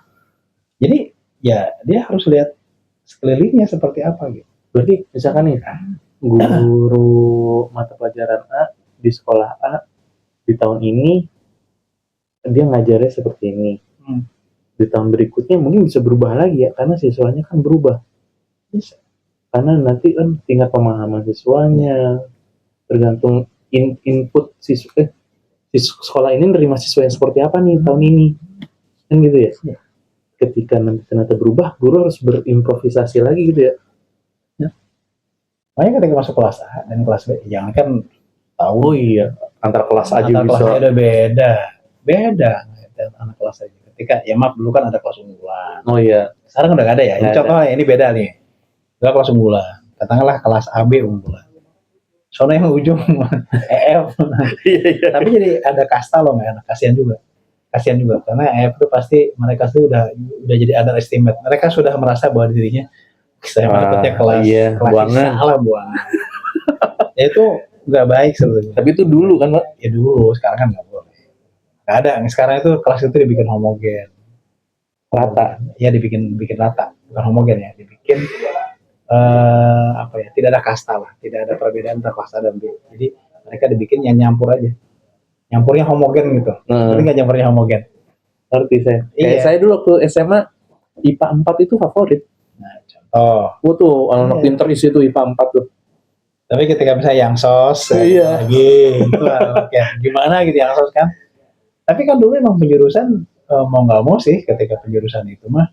Jadi ya dia harus lihat sekelilingnya seperti apa gitu. Berarti misalkan nih guru mata pelajaran A di sekolah A di tahun ini dia ngajarnya seperti ini. Di tahun berikutnya mungkin bisa berubah lagi ya, karena siswanya kan berubah. Bisa. Karena nanti kan tingkat pemahaman siswanya, tergantung input siswa. Sekolah ini nerima siswa yang seperti apa nih tahun ini, kan gitu ya. Ketika nanti ternyata berubah, guru harus berimprovisasi lagi gitu ya. Makanya ketika masuk kelas A dan kelas B, jangan kan tahu. Oh iya, antar kelas aja bisa. Kelas udah beda anak kelas aja. Ketika ya maaf dulu kan ada kelas unggulan. Oh iya. Sekarang udah gak ada ya. Ini contohnya ini beda nih. Udah kelas unggulan. Katakanlah kelas AB unggulan. Soalnya yang ujung EF. Tapi jadi ada kasta loh, nggak? Kasihan juga karena EF itu pasti mereka tuh udah jadi underestimate. Mereka sudah merasa bahwa dirinya saya dapatnya kelas salah buang. Ya itu nggak baik sebetulnya. Tapi itu dulu kan, Pak? Ya dulu, sekarang kan nggak boleh. Nggak ada. Sekarang itu kelas itu dibikin homogen. Rata. Ya dibikin rata, bukan homogen ya. Dibikin apa ya? Tidak ada kasta lah, tidak ada perbedaan antara kelas A dan B. Jadi mereka dibikin yang nyampur aja. Nyampurnya homogen gitu. Tapi nggak nyampurnya homogen. Ngerti saya. Kayak saya dulu waktu SMA IPA 4 itu favorit. Nah, contoh. Tuh anak pinter isi itu IPA 4 tuh. Tapi ketika misalnya yang sos lagi itu ya gimana gitu yang sos kan. Tapi kan dulu emang penjurusan mau nggak mau sih ketika penjurusan itu mah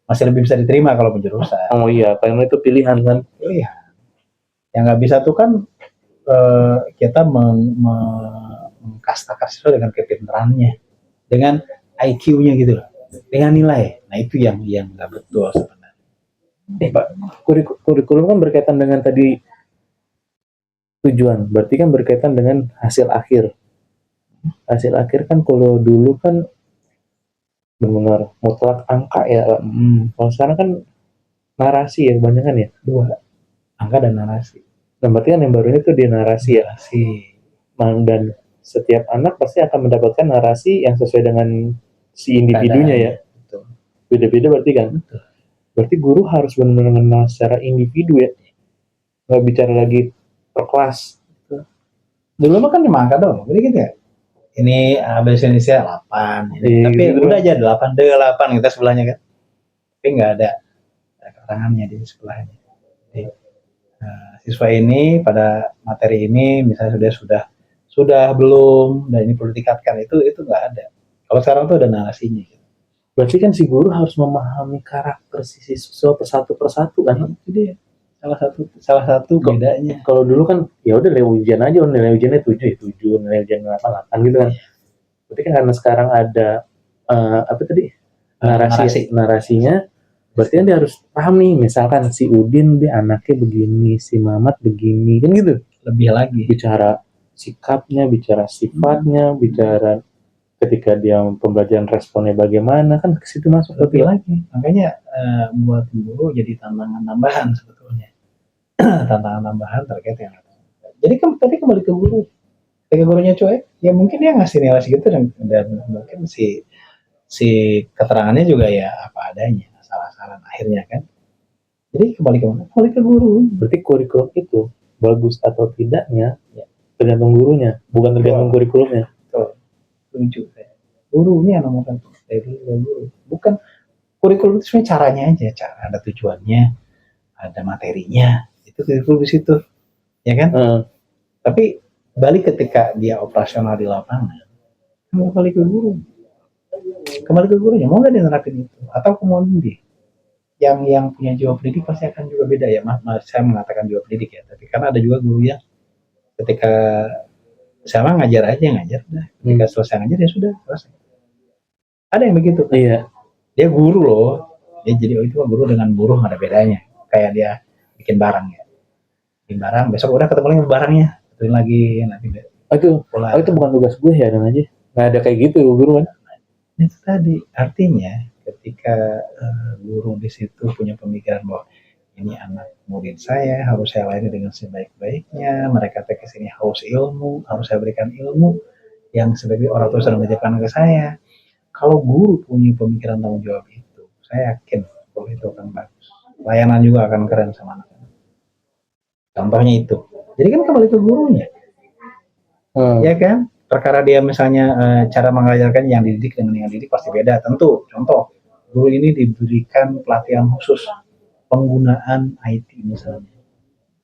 masih lebih bisa diterima kalau penjurusan. Oh iya, karena itu pilihan kan. Iya. Yang nggak bisa tuh kan kita mengkastakan siswa dengan kepintarannya, dengan IQ-nya gitu loh, dengan nilai. Nah itu yang nggak betul sebenarnya. Pak, kurikulum kan berkaitan dengan tadi tujuan, berarti kan berkaitan dengan hasil akhir. Hasil akhir kan kalau dulu kan benar mutlak angka ya. Kalau sekarang kan narasi ya, kebanyakan ya. Dua, angka dan narasi. Nah, berarti kan yang barunya itu di narasi ya. Dan setiap anak pasti akan mendapatkan narasi yang sesuai dengan si individunya ya. Betul. Beda-beda berarti kan. Betul. Berarti guru harus benar-benar mengenal secara individu ya. Nggak bicara lagi per kelas. Dulu mah kan cuma angka doang, jadi gitu ya. Ini bahasa Indonesia 8, tapi gitu udah aja 8 kita sebelahnya kan. Tapi nggak ada keterangannya di sebelahnya. Jadi, siswa ini pada materi ini misalnya sudah belum dan ini perlu ditingkatkan, itu nggak ada. Kalau sekarang tuh ada narasinya. Berarti kan si guru harus memahami karakter si siswa persatu kan? Itu dia. Salah satu bedanya. Kalau dulu kan ya udah nilai ujian aja, nilai ujiannya 7 ya 7, nilai ujian 8 gitu kan. Berarti kan karena sekarang ada apa tadi? Narasinya, berarti kan dia harus paham nih, misalkan si Udin dia anaknya begini, si Mamat begini, kan gitu. Lebih lagi bicara sikapnya, bicara sifatnya, bicara ketika dia pembelajaran responnya bagaimana, kan ke situ masuk lebih lagi. Makanya buat guru jadi tantangan tambahan sebetulnya. Tantangan tambahan terkait yang jadi tapi kembali ke guru. Ketika gurunya cuek, ya mungkin dia ngasih nilai segitu dan mungkin si keterangannya juga ya apa adanya, salah-salah akhirnya kan. Jadi kembali ke mana? Kembali ke guru. Berarti kurikulum itu bagus atau tidaknya ya tergantung gurunya, bukan tergantung kurikulumnya. Setuju saya. Guru ini yang nomor satu. Guru. Bukan kurikulum itu sebenarnya caranya aja, ada tujuannya, ada materinya. Itu kurikulum di situ, ya kan? Tapi balik ketika dia operasional di lapangan, kembali ke guru. Kembali ke gurunya, mau nggak dia nerapin itu? Atau kemudian dia? yang punya jiwa pendidik pasti akan juga beda ya. Saya mengatakan jiwa pendidik ya, tapi karena ada juga guru yang ketika sama ngajar aja ngajar, udah ketika selesai ngajar ya sudah selesai. Ada yang begitu kan? Iya. Dia guru loh, dia jadi itu guru dengan buruh ada bedanya. Kayak dia bikin barang ya, bikin barang besok udah ketemu lagi barangnya, ketemu lagi nanti. Itu bukan tugas gue ya, dan aja nggak ada kayak gitu guru kan. Itu tadi artinya ketika guru di situ punya pemikiran bahwa ini anak murid saya, harus saya layani dengan sebaik-baiknya, mereka ke sini haus ilmu, harus saya berikan ilmu yang sebagai orang tua sudah mengajarkan ke saya. Kalau guru punya pemikiran tanggung jawab itu, saya yakin kalau itu akan bagus. Layanan juga akan keren sama anak-anak. Contohnya itu. Jadi kan kembali ke gurunya. Ya kan? Perkara dia misalnya cara mengajarkan yang dididik dengan yang didik pasti beda. Tentu. Contoh, guru ini diberikan pelatihan khusus penggunaan IT misalnya.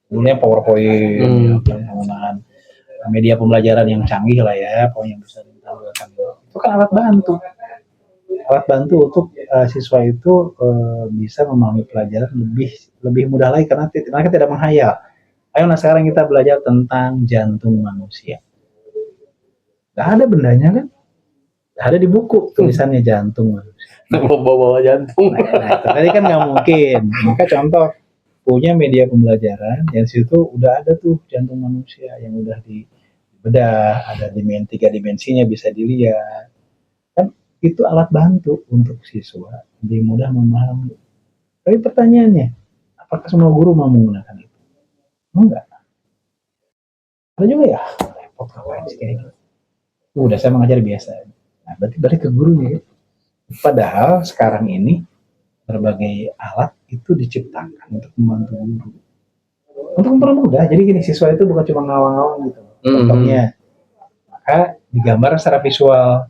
Dulunya PowerPoint, penggunaan media pembelajaran yang canggih lah ya, pokoknya bisa ditampilkan. Itu kan alat bantu. Alat bantu untuk siswa itu bisa memahami pelajaran lebih mudah lagi karena mereka tidak menghayal. Ayo nah sekarang kita belajar tentang jantung manusia. Gak ada bendanya kan? Gak ada di buku tulisannya jantung manusia. Bawa jantung. Nah, itu tadi kan nggak mungkin. Maka contoh punya media pembelajaran yang situ udah ada tuh jantung manusia yang udah dibedah, ada tiga dimensinya bisa dilihat. Kan itu alat bantu untuk siswa lebih mudah memahami. Tapi pertanyaannya, apakah semua guru mau menggunakan itu? Enggak. Ada juga ya, repot ngapain sih kayak gitu. Udah saya mengajar biasa. Nah, berarti balik ke gurunya ya. Padahal sekarang ini berbagai alat itu diciptakan untuk membantu guru. Untuk mempermudah. Jadi gini, siswa itu bukan cuma ngawang-ngawang gitu. Contohnya, maka digambar secara visual.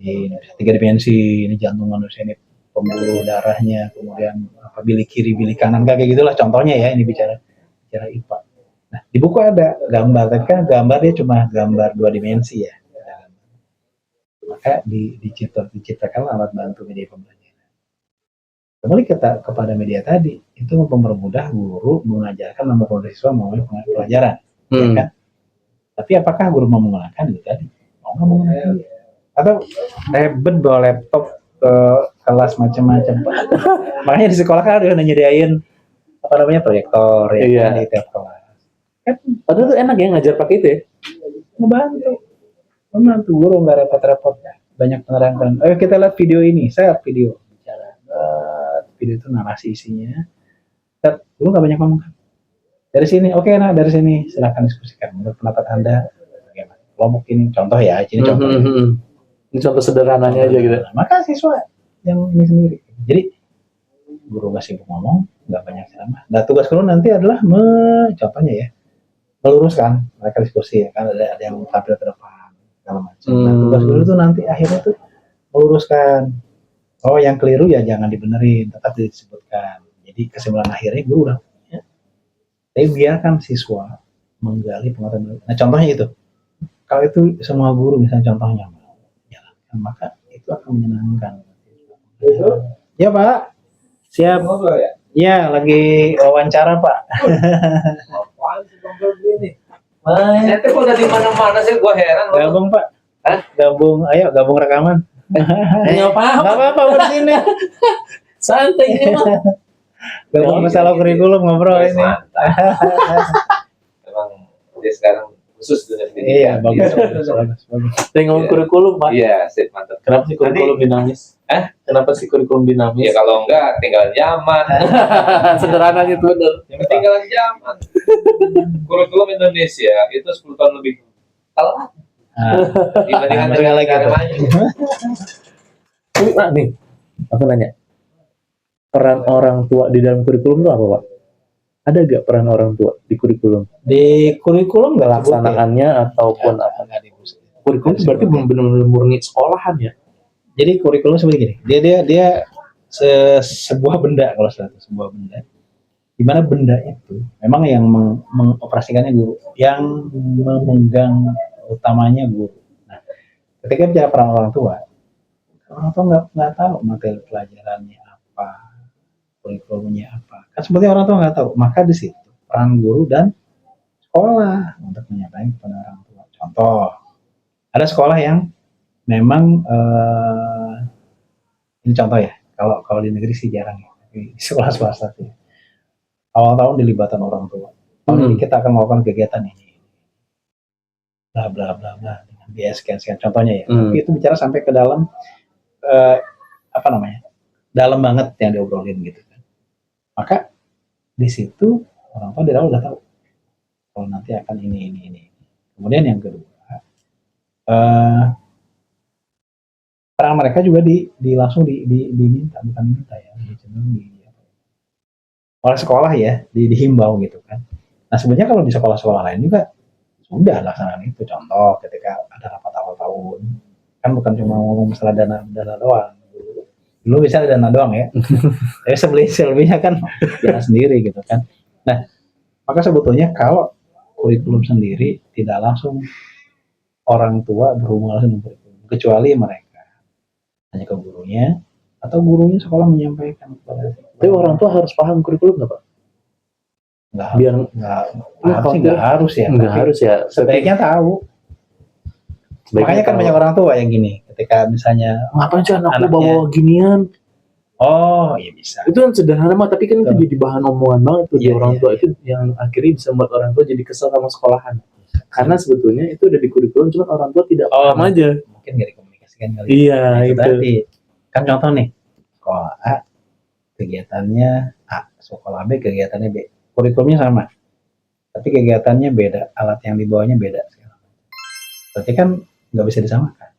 Ini tiga dimensi, ini jantung manusia, ini pembuluh darahnya, kemudian apa bilik kiri, bilik kanan, kayak gitulah contohnya ya. Ini bicara IPA. Nah, di buku ada gambar, tapi kan gambar dia cuma gambar 2 dimensi ya. Maka diciptakan alat bantu media pembelajaran. Kembali kepada media tadi, itu mempermudah guru mengajarkan mempermudah siswa melalui pelajaran, ya kan? Tapi apakah guru mau menggunakan itu tadi? Mau nggak menggunakan? Atau tablet bawa laptop ke kelas macam-macam? Makanya di sekolah kan ada nyediain apa namanya proyektor ya kan, di tiap kelas. Kan, padahal tuh enak ya ngajar pakai itu ya. Membantu guru nggak repot-repot ya. Banyak penerangkan. Ayo kita lihat video ini. Saya video bicara. Video itu narasi isinya. Guru nggak banyak ngomong kan. Dari sini, oke, nah dari sini silakan diskusikan. Menurut pendapat Anda bagaimana? Kelompok ini contoh ya, ini contoh. Ini contoh sederhananya aja gitu. Maka siswa yang ini sendiri. Jadi guru nggak sibuk ngomong, nggak banyak ceramah. Nah tugas guru nanti adalah contohnya ya, meluruskan mereka diskusi ya kan, ada yang tampil ke depan. Nah, tugas guru itu nanti akhirnya tuh meluruskan. Oh, yang keliru ya jangan dibenerin, tetap disebutkan. Jadi kesimpulan akhirnya guru udah punya. Tapi biarkan siswa menggali pengetahuan. Nah, contohnya itu. Kalau itu semua guru misalnya contohnya mau jalankan, maka itu akan menyenangkan. Ya, Pak. Siap. Ya, lagi wawancara, Pak. Nanti kok udah di mana-mana sih, gua heran. Gabung Pak. Hah? Gabung rekaman. Nggak apa-apa buat sini. Santai ini mah. Gabung masalah kurikulum ngobrol ini. Emang dia sekarang khusus dengan pendidikan. Iya, bagus. Ngomong kurikulum Pak. Iya, sip, mantap. Kenapa sih kurikulum dinamis? Kenapa sih kurikulum dinamis? Ya kalau enggak tinggal zaman. Sederhananya itu bener. Ketinggalan zaman. Kurikulum Indonesia itu 10 tahun lebih telat dibandingkan dengan negara lain. Nah, nih, aku nanya. Peran orang tua di dalam kurikulum itu apa, Pak? Ada gak peran orang tua di kurikulum? Di kurikulum nggak laku pelaksanaannya ataupun apa? Kurikulum itu berarti benar-benar murni sekolahan ya? Jadi kurikulum seperti gini. Dia sebuah benda kalau sebuah benda. Di mana benda itu memang yang mengoperasikannya guru, yang memegang utamanya guru. Nah, ketika bicara peran orang tua nggak tahu materi pelajarannya apa, kurikulumnya apa. Kan sebetulnya orang tua nggak tahu. Maka di situ peran guru dan sekolah untuk menyampaikan kepada orang tua. Contoh, ada sekolah yang memang ini contoh ya. Kalau di negeri sih jarang ya. Tapi di sekolah swasta sih. Awal tahun dilibatkan orang tua. Tahun ini kita akan melakukan kegiatan ini. Bla bla bla bla dengan biaya sekian-sekian contohnya ya. Tapi itu bicara sampai ke dalam apa namanya? Dalam banget yang diobrolin gitu kan. Maka di situ orang tua dari awal udah tahu kalau nanti akan ini. Kemudian yang kedua, peran mereka juga langsung diminta, bukan diminta ya, oleh sekolah ya, dihimbau gitu kan. Nah sebenarnya kalau di sekolah-sekolah lain juga sudah laksanakan itu. Contoh ketika ada rapat awal tahun, kan bukan cuma ngomong masalah dana doang. Dulu bisa ada dana doang ya, tapi selebihnya kan jalan sendiri gitu kan. Nah maka sebetulnya kalau kurikulum sendiri tidak langsung orang tua berhubungan langsung dengan kurikulum, kecuali mereka hanya ke gurunya atau gurunya sekolah menyampaikan kepada. Tapi orang tua harus paham kurikulum nggak Pak? Nggak harus ya. Nggak harus ya. Sebaiknya tahu. Makanya kan banyak orang tua yang gini, ketika misalnya ngapain sih anakku bawa ginian? Oh iya bisa. Itu kan sederhana mah, tapi kan itu jadi bahan omongan banget tuh di orang tua. Itu yang akhirnya bisa membuat orang tua jadi kesel sama sekolahan. Karena sebetulnya itu udah di kurikulum, cuma orang tua tidak paham aja. Mungkin nggak dikomunikasikan kali. Iya itu. Berarti kan contoh nih, sekolah A kegiatannya A, sekolah B kegiatannya B, kurikulumnya sama, tapi kegiatannya beda, alat yang dibawanya beda. Berarti kan nggak bisa disamakan.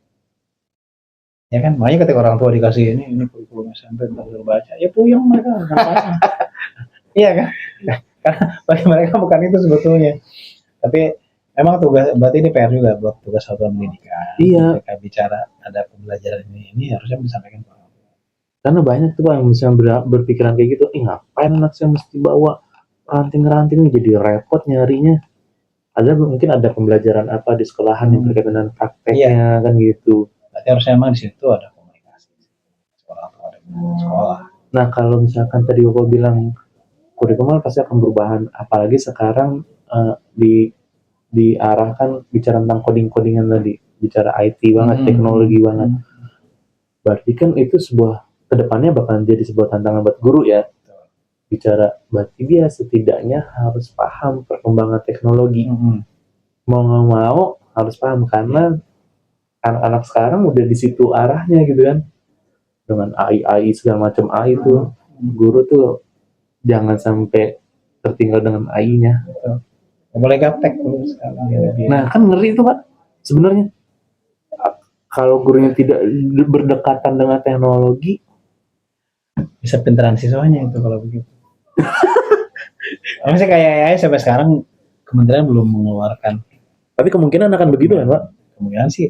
Ya kan, makanya ketika orang tua dikasih ini kurikulum SMP belajar baca, ya puyeng mereka. Iya kan? Karena bagi mereka bukan itu sebetulnya. Tapi memang tugas, berarti ini PR juga buat tugas satuan pendidikan. Iya. Ketika bicara ada pembelajaran ini harusnya disampaikan ke orang tua. Karena banyak tuh Pak yang misalnya berpikiran kayak gitu, ngapain anak saya mesti bawa ranting-ranting ini, jadi repot nyarinya. Mungkin ada pembelajaran apa di sekolahan yang terkait dengan prakteknya kan gitu. Berarti harusnya memang di situ ada komunikasi sekolah. Nah kalau misalkan tadi Bapak bilang kurikulum pasti akan perubahan, apalagi sekarang diarahkan bicara tentang coding-codingan tadi, bicara IT banget, teknologi banget. Berarti kan itu sebuah kedepannya bakal jadi sebuah tantangan buat guru ya. Bicara berarti dia setidaknya harus paham perkembangan teknologi. Mau nggak mau harus paham karena anak-anak sekarang udah di situ arahnya gitu kan, dengan AI segala macam AI itu. Guru tuh jangan sampai tertinggal dengan AI-nya. Boleh gaptek dulu sekarang. Nah kan ngeri itu Pak sebenarnya. Kalau gurunya tidak berdekatan dengan teknologi, bisa pinteran siswanya itu kalau begitu. Maksudnya kayak AI sampai sekarang kementerian belum mengeluarkan. Tapi kemungkinan akan begitu kan Pak?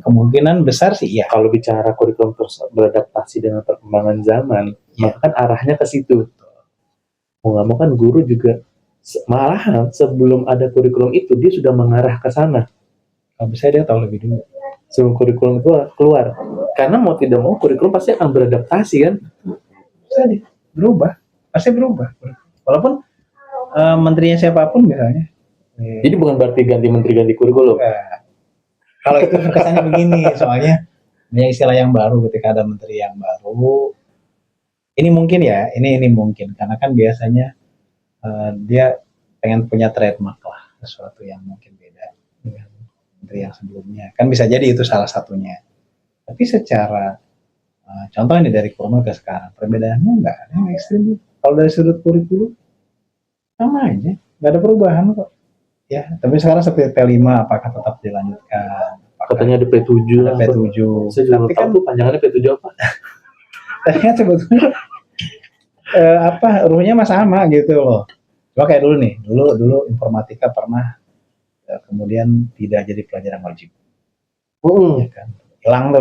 Kemungkinan besar sih ya. Kalau bicara kurikulum terus beradaptasi dengan perkembangan zaman, maka kan arahnya ke situ. Mau nggak mau kan guru juga malahan sebelum ada kurikulum itu dia sudah mengarah ke sana. Kalau bisa dia tahu lebih dulu. Sebelum kurikulum itu keluar. Karena mau tidak mau kurikulum pasti akan beradaptasi kan? Pasti berubah. Walaupun menterinya siapapun misalnya. Jadi bukan berarti ganti menteri ganti kurikulum. Kalau itu kesannya begini, soalnya banyak istilah yang baru ketika ada menteri yang baru. Ini mungkin ya, ini mungkin karena kan biasanya dia pengen punya trademark lah, sesuatu yang mungkin beda dengan menteri yang sebelumnya. Kan bisa jadi itu salah satunya. Tapi secara contoh ini dari kurma ke sekarang, perbedaannya nggak ada yang ekstrim. Kalau dari sudut kurikulum sama aja, nggak ada perubahan kok. Ya, tapi sekarang seperti P5 apakah tetap dilanjutkan? Katanya ada P7. Ada P7. Saya juga tahu tuh panjangannya P7 apa? Tapi kan sebetulnya ruhnya mah sama gitu loh. Cuma kayak dulu nih, dulu informatika pernah kemudian tidak jadi pelajaran wajib. Ya kan?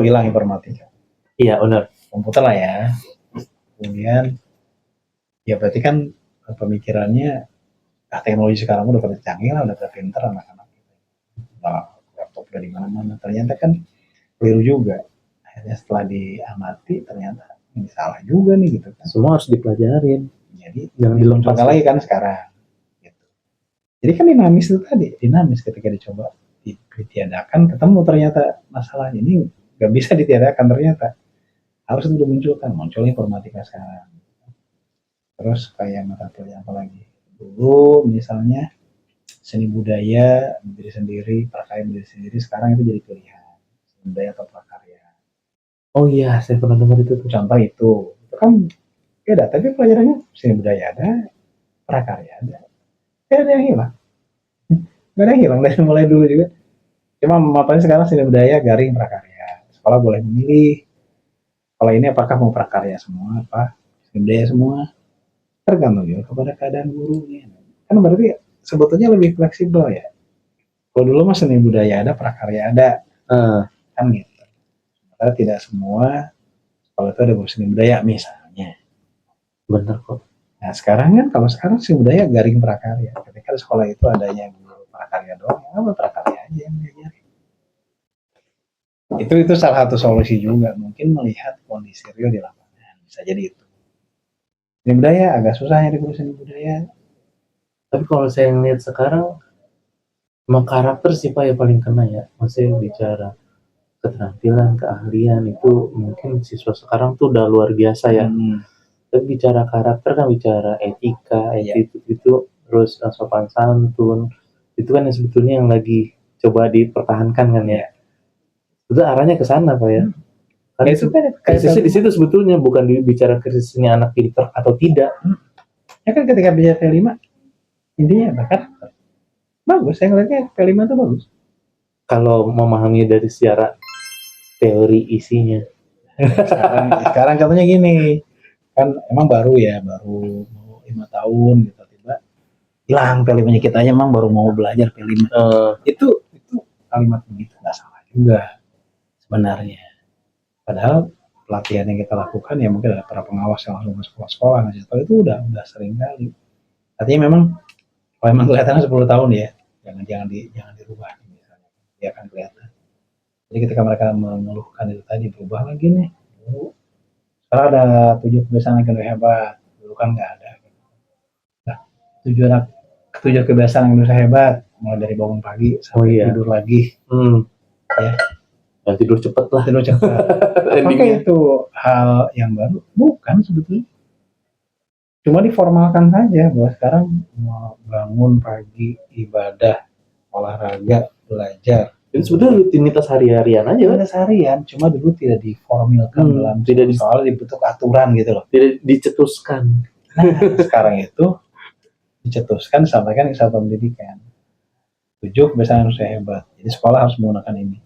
Hilang informatika. Iya, benar. Komputer lah ya. Kemudian ya berarti kan pemikirannya teknologi sekarang udah pada canggih lah, udah pada pinter anak-anak. Laptop udah di mana-mana. Ternyata kan keliru juga. Akhirnya setelah diamati ternyata ini salah juga nih gitu kan. Semua harus dipelajarin. Jadi Jangan dilupakan dilepas. lagi kan sekarang. Gitu. Jadi kan dinamis itu tadi, dinamis ketika dicoba ditiadakan, ketemu ternyata masalah ini nggak bisa ditiadakan ternyata. Harus itu dimunculkan, muncul informatika sekarang. Terus kayak mata kuliah apa lagi? Dulu misalnya seni budaya diri sendiri, prakarya diri sendiri, sekarang itu jadi pilihan. Seni budaya atau prakarya. Oh iya, saya pernah dengar itu tuh. Contoh itu kan beda, tapi pelajarannya seni budaya ada, prakarya ada. Tidak ada yang hilang. Gak ada yang hilang dari mulai dulu juga. Cuma matanya sekarang seni budaya garing prakarya. Sekolah boleh memilih. Kalau ini apakah mau prakarya semua, apa seni budaya semua, tergantung juga kepada keadaan gurunya. Kan berarti sebetulnya lebih fleksibel ya. Kalau dulu mah seni budaya ada, prakarya ada, kan gitu. Karena tidak semua sekolah itu ada guru seni budaya misalnya. Bener kok. Nah sekarang kan kalau sekarang seni budaya garing prakarya. Ketika di sekolah itu adanya guru prakarya doang, ya apa prakarya aja yang diajari. Itu salah satu solusi juga, mungkin melihat kondisi real di lapangan, bisa jadi itu. Seni budaya agak susah nyari guru seni budaya. Tapi kalau saya ngeliat sekarang, emang karakter sih Pak yang paling kena ya. Maksudnya bicara keterampilan, keahlian itu mungkin siswa sekarang tuh udah luar biasa ya. Tapi bicara karakter kan bicara etika, attitude itu, terus sopan santun, itu kan yang sebetulnya yang lagi coba dipertahankan kan ya. Itu arahnya ke sana Pak ya. Karena itu kan krisisnya di situ sebetulnya, bukan bicara krisisnya anak pintar atau tidak. Ya kan ketika bicara P5 intinya apa kan? Bagus, saya ngeliatnya P5 tuh bagus. Kalau memahami dari secara teori isinya. Sekarang contohnya gini, kan emang baru 5 tahun gitu, tiba hilang P5-nya, kita aja emang baru mau belajar P5. Itu kalimat begitu nggak salah juga sebenarnya. Padahal pelatihan yang kita lakukan ya mungkin ada para pengawas yang langsung ke sekolah-sekolah ngasih tahu, itu udah sering kali. Artinya memang kalau memang kelihatannya 10 tahun ya, jangan dirubah misalnya. Dia akan kelihatan. Jadi ketika mereka mengeluhkan itu tadi, berubah lagi nih. Sekarang ada 7 kebiasaan yang lebih hebat, dulu kan nggak ada. Nah, 7 kebiasaan yang bisa hebat, mulai dari bangun pagi sampai tidur lagi. Ya. Dan tidur cepat lah. Tidur cepat. Apakah itu hal yang baru? Bukan sebetulnya. Cuma diformalkan saja bahwa sekarang mau bangun pagi, ibadah, olahraga, belajar. Itu sebetulnya rutinitas hari-harian aja. Rutinitas harian, cuma dulu tidak diformilkan dalam soal dibentuk aturan gitu loh. Tidak dicetuskan. Nah, sekarang itu dicetuskan, disampaikan ke satuan pendidikan. 7 kebiasaan harus hebat. Jadi sekolah harus menggunakan ini.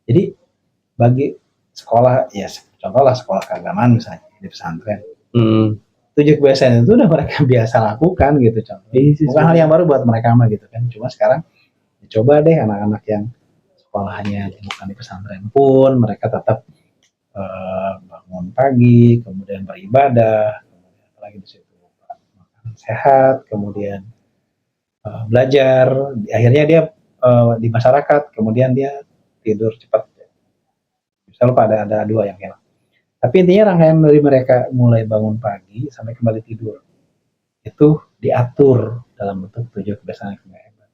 Jadi bagi sekolah, ya contohlah sekolah keagamaan misalnya di pesantren. 7 kebiasaan itu udah mereka biasa lakukan gitu contohnya. Bukan hal yang baru buat mereka mah gitu kan. Cuma sekarang dicoba deh anak-anak yang sekolahnya bukan di pesantren pun mereka tetap bangun pagi, kemudian beribadah, kemudian lagi di situ makan sehat, kemudian belajar. Akhirnya dia di masyarakat, kemudian dia tidur cepat. Misalnya lupa ada 2 yang hilang. Tapi intinya rangkaian dari mereka mulai bangun pagi sampai kembali tidur itu diatur dalam bentuk 7 kebiasaan yang hebat.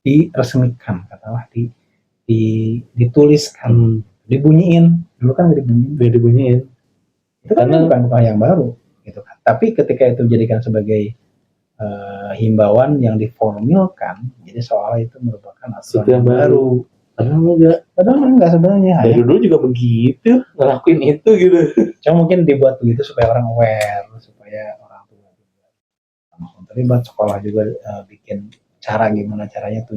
Diresmikan, katakanlah dituliskan, dibunyiin. Dulu kan nggak dibunyiin. Itu kan bukan yang baru, gitu kan. Tapi ketika itu dijadikan sebagai himbauan yang diformulkan, jadi seolah itu merupakan aturan yang baru. Padahal enggak sebenarnya. Dari dulu juga begitu, ngelakuin itu gitu. Cuma mungkin dibuat begitu supaya orang aware, supaya orang tua juga terlibat, sekolah juga bikin cara gimana caranya 7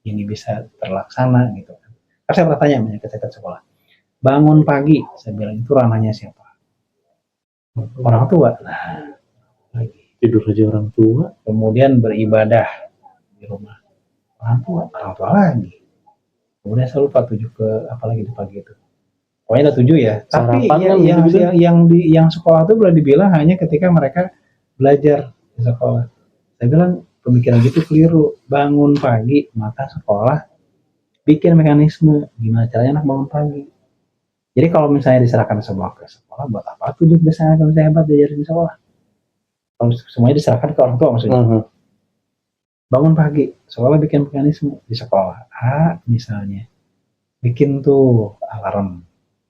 ini bisa terlaksana gitu kan. Karena saya bertanya ke sekolah, bangun pagi, saya bilang itu ranahnya siapa? Orang tua. Nah, tidur aja orang tua. Kemudian beribadah di rumah, orang tua lagi. Kemudian saya lupa 7 ke apalagi di pagi itu. Pokoknya ada 7 ya. Tapi yang sekolah itu boleh dibilang hanya ketika mereka belajar di sekolah. Saya bilang pemikiran gitu keliru. Bangun pagi, maka sekolah bikin mekanisme gimana caranya anak bangun pagi. Jadi kalau misalnya diserahkan semua ke sekolah, buat apa 7 kebiasaan yang bisa hebat diajarin di sekolah? Kalau semuanya diserahkan ke orang tua maksudnya. Bangun pagi, sekolah bikin mekanisme di sekolah A misalnya, bikin tuh alarm,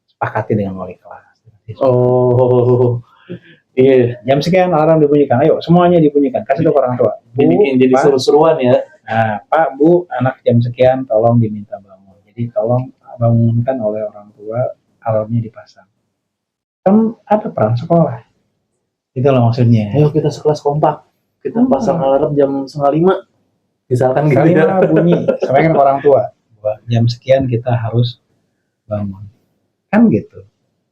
sepakati dengan wali kelas. Oh, iya. Jam sekian alarm dibunyikan, ayo semuanya dibunyikan, kasih tahu ke orang tua. Dibikin jadi seru-seruan ya. Nah, Pak, Bu, anak jam sekian tolong diminta bangun. Jadi tolong bangunkan oleh orang tua, alarmnya dipasang. Kan ada peran sekolah. Itu loh maksudnya. Ayo kita sekelas kompak. Kita pasang alarm jam 4:30. Misalkan gitu ya. Bunyi, sampaikan ke orang tua. Jam sekian kita harus bangun. Kan gitu.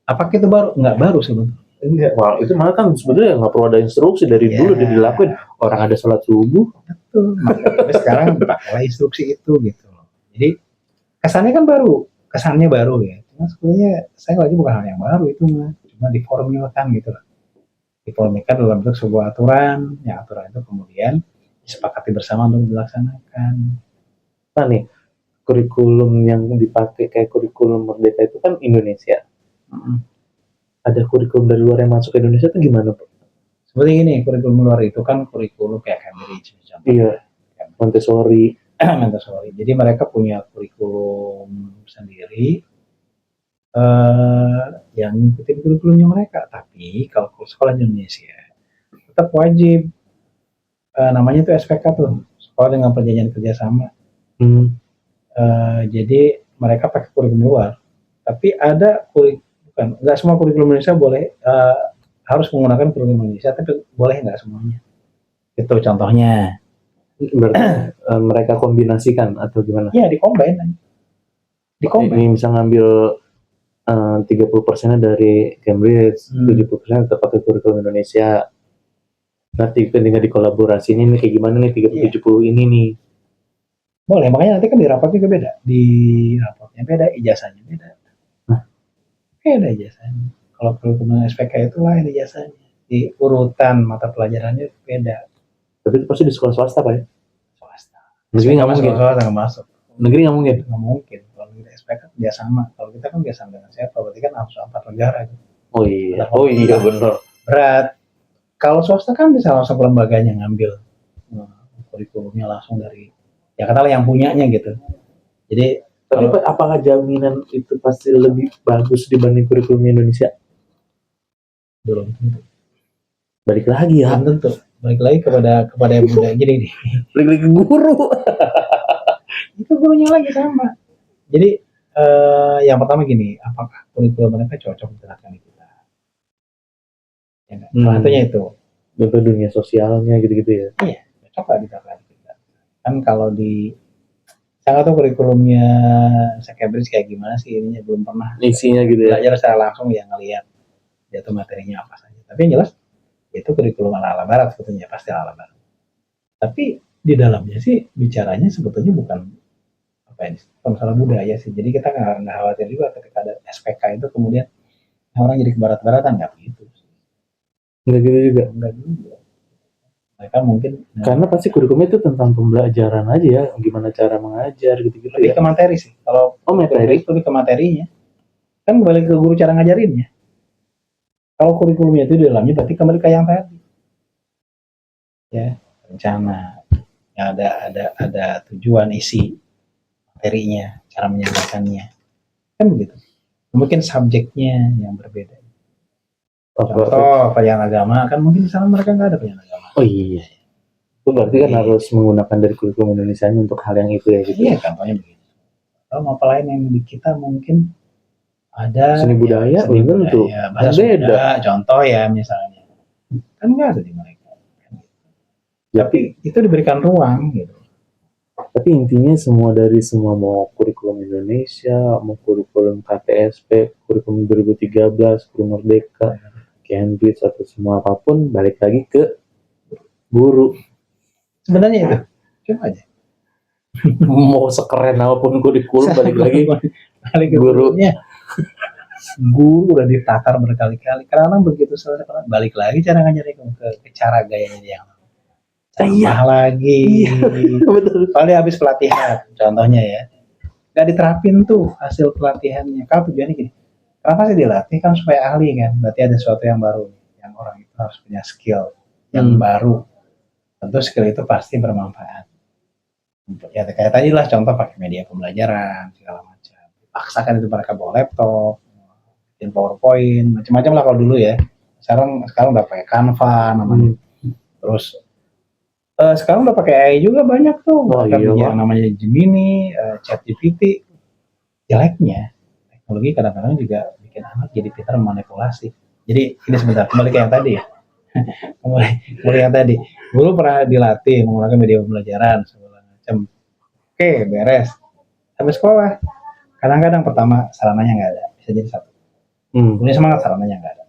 Apakah itu baru? Enggak baru sebetulnya. Enggak. Wah, itu malah kan sebenarnya nggak perlu ada instruksi dari dulu udah dilakuin. Orang ada sholat subuh. Betul. Tapi sekarang pakailah instruksi itu gitu loh. Jadi kesannya kan baru. Kesannya baru ya. Cuma sebenarnya saya lagi bukan hal yang baru itu mah. Cuma diformulkan gitu loh. Diformulkan dalam bentuk sebuah aturan. Yang aturan itu kemudian disepakati bersama untuk dilaksanakan. Nah nih, kurikulum yang dipakai kayak kurikulum Merdeka itu kan Indonesia. Ada kurikulum dari luar yang masuk ke Indonesia itu gimana Pak? Seperti ini, kurikulum luar itu kan kurikulum kayak Cambridge misalnya. Iya, Montessori. Montessori. Jadi mereka punya kurikulum sendiri yang ngikutin kurikulumnya mereka. Tapi kalau sekolah di Indonesia tetap wajib namanya itu SPK tuh, sekolah dengan perjanjian kerjasama. Jadi mereka pakai kurikulum luar, tapi ada bukan nggak semua kurikulum Indonesia boleh harus menggunakan kurikulum Indonesia, tapi boleh nggak semuanya. Itu contohnya. Berarti mereka kombinasikan atau gimana? Iya, dikombin. Ini bisa ngambil 30% dari Cambridge, 70% tetap pakai kurikulum Indonesia. Nanti ketika dikolaborasi ini kayak gimana nih 30-70 ini nih. Boleh, makanya nanti kan di rapor juga beda. Di rapornya beda, ijazahnya beda. Beda ijazahnya. Kalau kurikulum SPK itu lain ijazahnya. Di urutan mata pelajarannya beda. Tapi itu pasti di sekolah swasta Pak ya? Swasta. Negeri nggak mungkin. Swasta nggak masuk. Negeri nggak mungkin. Nggak mungkin. Kalau kita SPK dia sama. Kalau kita kan biasa dengan siapa? Berarti kan harus 4 negara itu. Oh iya benar. Berat. Kalau swasta kan bisa langsung ke lembaganya ngambil kurikulumnya langsung dari ya katakanlah yang punyanya gitu. Jadi tapi apakah jaminan itu pasti lebih bagus dibanding kurikulum Indonesia? Belum tentu. Balik lagi ya. Belum tentu. Balik lagi kepada yang muda. Jadi nih. Balik lagi ke guru. Itu gurunya lagi sama. Jadi yang pertama gini, apakah kurikulum mereka cocok diterapkan di kita? Ya, satunya itu. Bentuk dunia sosialnya gitu-gitu ya. Iya, cocok lah diterapkan di kita. Kan kalau saya nggak tahu kurikulumnya Cambridge kayak gimana sih, ininya belum pernah. Isinya gitu ya. Belajar secara langsung ya ngelihat dia tuh materinya apa saja. Tapi yang jelas itu kurikulum ala barat sebetulnya, pasti ala barat. Tapi di dalamnya sih bicaranya sebetulnya bukan apa ini, masalah budaya sih. Jadi kita nggak khawatir juga ketika ada SPK itu kemudian orang jadi ke barat-baratan, nggak begitu. Nggak gitu juga. Nggak juga. Mereka mungkin karena pasti kurikulumnya itu tentang pembelajaran aja ya, gimana cara mengajar gitu-gitu lebih ya. Ke materi sih. Kalau materi lebih ke materinya. Kan kembali ke guru cara ngajarinnya. Kalau kurikulumnya itu di dalamnya berarti kembali ke yang tadi. Ya, rencana. Ya, ada tujuan isi materinya, cara menyampaikannya. Kan begitu. Mungkin subjeknya yang berbeda. Contoh pendidikan agama kan mungkin di sana mereka nggak ada pendidikan agama. Oh iya. Itu berarti kan harus menggunakan dari kurikulum Indonesia untuk hal yang itu ya gitu. Iya, contohnya begitu. Kalau apa lain yang di kita mungkin ada seni budaya, belum tentu. Beda. Contoh ya misalnya. Kan nggak ada di mereka. Tapi itu diberikan ruang gitu. Tapi intinya semua mau kurikulum Indonesia, mau kurikulum KTSP, kurikulum 2013, kurikulum Merdeka, Cambridge atau semua apapun balik lagi ke guru. Sebenarnya itu. Coba aja. Mau sekeren apapun kurikulum balik lagi ke gurunya. Guru udah ditatar berkali-kali. Karena begitu selesai balik lagi cara ngajarin ke cara gayanya dia. Tambah lagi. Paling habis pelatihan, contohnya ya. Gak diterapin tuh hasil pelatihannya. Kalau tujuannya gini, kenapa sih dilatih kan supaya ahli kan? Berarti ada sesuatu yang baru, yang orang itu harus punya skill yang baru. Tentu skill itu pasti bermanfaat. Ya kayak tadi lah contoh pakai media pembelajaran segala macam. Paksakan itu mereka bawa laptop, bikin PowerPoint, macam-macam lah kalau dulu ya. Sekarang udah pakai Canva namanya. Terus sekarang udah pakai AI juga banyak tuh. Yang namanya Gemini, ChatGPT. Jeleknya teknologi kadang-kadang juga bikin anak jadi pintar memanipulasi. Jadi ini sebentar kembali ke yang tadi ya. kembali yang tadi. Dulu pernah dilatih menggunakan media pembelajaran segala macam. Oke, beres. Habis sekolah, kadang-kadang pertama sarananya nggak ada, bisa jadi satu. Punya semangat, sarananya nggak ada.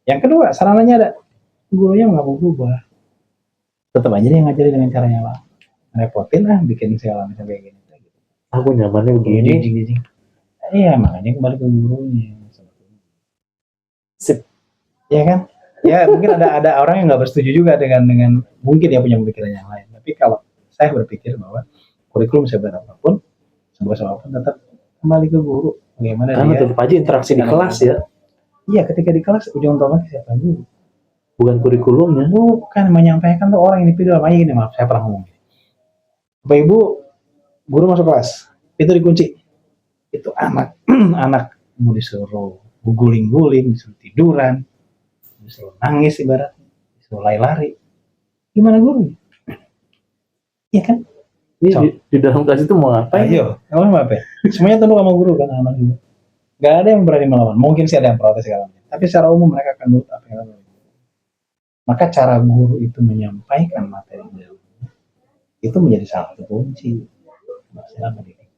Yang kedua, sarananya ada, gurunya nggak mau berubah. Tetap aja dia ngajarin dengan caranya lah. Repotin lah, bikin segala macam kayak gini. Aku nyamannya begini. Iya, makanya kembali ke gurunya. Sip. Ya kan? Ya mungkin ada orang yang nggak bersetuju juga dengan mungkin dia punya pemikiran yang lain. Tapi kalau saya berpikir bahwa kurikulum seberat apapun, sebagus apapun tetap kembali ke guru. Bagaimana karena tetap aja interaksi di kelas ya. Iya, ketika di kelas ujung tombaknya siapa guru? Bukan kurikulumnya. Bukan menyampaikan tuh orang individual. Makanya gini, maaf saya pernah ngomong. Bapak Ibu, guru masuk kelas, itu dikunci. Itu anak mau disuruh guling-guling, disuruh tiduran, disuruh nangis ibaratnya, disuruh lari-lari. Gimana guru? Iya kan? Di dalam kelas itu mau ngapain? Ayo, kamu mau apa? Semuanya tunduk sama guru kan anak juga. Gak ada yang berani melawan. Mungkin sih ada yang protes segala macam. Tapi secara umum mereka akan nurut apa yang ada. Maka cara guru itu menyampaikan materi itu menjadi salah satu kunci masalah pendidikan.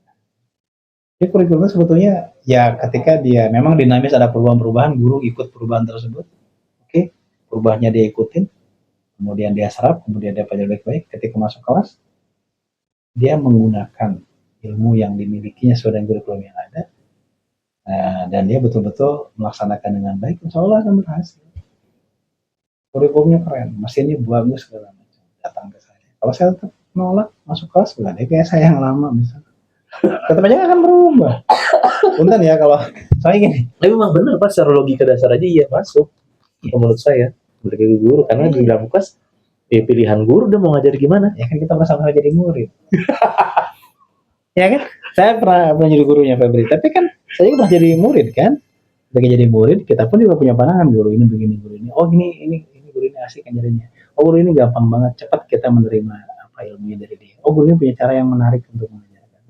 Jadi kurikulum sebetulnya ya ketika dia memang dinamis ada perubahan-perubahan, guru ikut perubahan tersebut. Oke, perubahannya dia ikutin, kemudian dia serap, kemudian dia pelajari baik-baik. Ketika masuk kelas, dia menggunakan ilmu yang dimilikinya sesuai dengan kurikulum yang ada, dan dia betul-betul melaksanakan dengan baik, insya Allah akan berhasil. Kurikulumnya keren, mesinnya bagus segala macam. Datang ke saya. Kalau saya tetap nolak masuk kelas, berarti kayak saya yang lama misalnya. Tetap aja akan berubah. Punten ya kalau saya gini. Tapi memang benar Pak, secara logika dasar aja iya masuk. Menurut saya sebagai guru karena di dalam kelas pilihan guru udah mau ngajar gimana? Ya kan kita bersama-sama jadi murid. Ya kan? Saya pernah jadi gurunya Febri, tapi kan saya pernah jadi murid kan. Ketika jadi murid, kita pun juga punya pandangan guru ini begini, guru ini. Oh ini guru ini asik ngajarinnya. Oh guru ini gampang banget, cepat kita menerima apa ilmunya dari dia. Oh guru ini punya cara yang menarik untuk mengajarkan.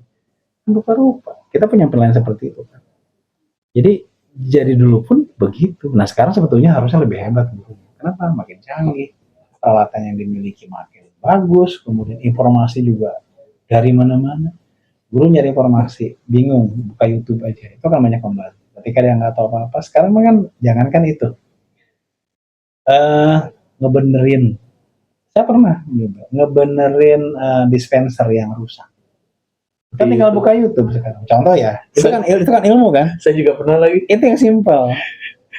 Rupa-rupa. Kita punya penilaian seperti itu kan. Jadi dulu pun begitu. Nah sekarang sebetulnya harusnya lebih hebat gurunya. Kenapa? Makin canggih. Peralatan yang dimiliki makin bagus. Kemudian informasi juga dari mana-mana. Guru nyari informasi, bingung, buka YouTube aja. Itu kan banyak membantu. Ketika dia nggak tahu apa-apa, sekarang kan jangankan itu. Ngebenerin. Saya pernah juga ngebenerin dispenser yang rusak. Kan tinggal buka YouTube sekarang. Contoh ya, itu kan ilmu kan. Saya juga pernah lagi. Itu yang simpel.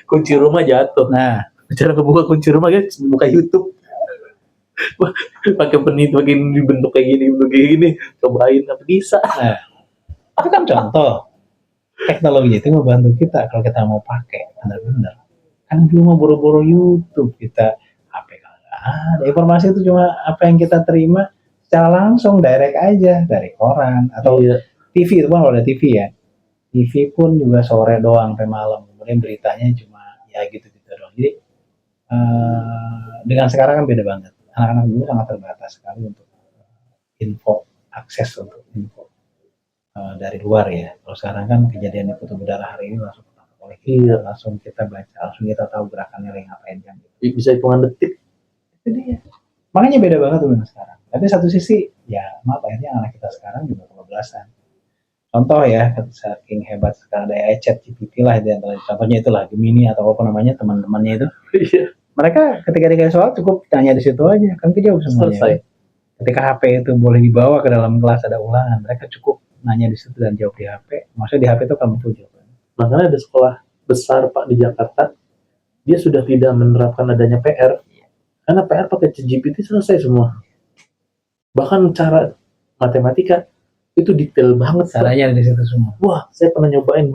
Kunci rumah jatuh. Nah, cara kebuka kunci rumah guys, buka YouTube. Pakai dibentuk kayak gini, cobain apa bisa. Nah, itu kan contoh. Teknologi itu membantu kita kalau kita mau pakai benar-benar. Kan dulu mau boro-boro YouTube, kita HP kagak ada. Informasi itu cuma apa yang kita terima secara langsung direct aja dari koran atau TV itu kan kalau ada TV ya. TV pun juga sore doang sampai malam. Kemudian beritanya cuma ya gitu-gitu doang. Jadi dengan sekarang kan beda banget. Anak-anak dulu sangat terbatas sekali untuk info, akses untuk info dari luar ya. Kalau sekarang kan kejadian di Kutub Udara hari ini langsung ketangkap oleh kita, langsung kita baca, langsung kita tahu gerakannya lagi ngapain kan. Bisa hitungan detik. Itu dia. Makanya beda banget dengan sekarang. Tapi satu sisi, ya maaf akhirnya anak kita sekarang juga kebablasan. Contoh ya, saking hebat sekarang ada ChatGPT lah, contohnya itulah Gemini atau apa namanya teman-temannya itu. Mereka ketika dikasih soal cukup tanya di situ aja, kan kejawab semuanya. Selesai. Ketika HP itu boleh dibawa ke dalam kelas ada ulangan, mereka cukup nanya di situ dan jawab di HP. Maksudnya di HP itu kan muncul jawaban. Makanya ada sekolah besar Pak di Jakarta, dia sudah tidak menerapkan adanya PR. Karena PR pakai ChatGPT selesai semua. Bahkan cara matematika itu detail banget caranya di situ semua. Wah, saya pernah nyobain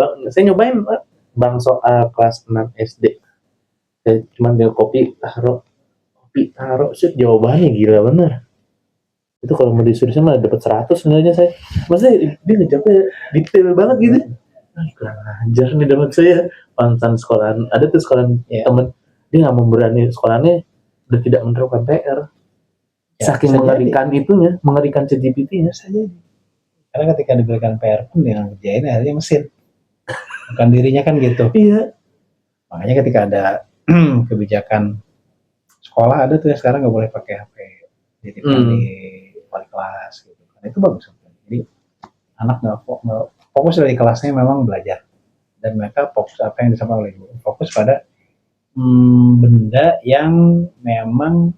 bang soal kelas 6 SD. Saya cuma dia copy taruh. Pi taruh sih jawabannya gila bener. Itu kalau mau disuruh mah dapat 100 sebenarnya saya. Maksudnya dia ngejawabnya detail banget gitu. Kurang ajar nih dapat saya. Pantan sekolahan, ada tuh sekolahan temen, dia nggak memberani sekolahnya udah tidak menerapkan PR. Saking mengerikan itunya, mengerikan ChatGPT-nya saja. Karena ketika diberikan PR pun yang ngerjain akhirnya mesin, bukan dirinya kan gitu. Iya. Makanya ketika ada kebijakan sekolah ada tuh yang sekarang nggak boleh pakai HP, dititipkan di wali kelas gitu. Kan itu bagus. Jadi anak nggak fokus dari kelasnya memang belajar dan mereka fokus apa yang disampaikan oleh guru, fokus pada benda yang memang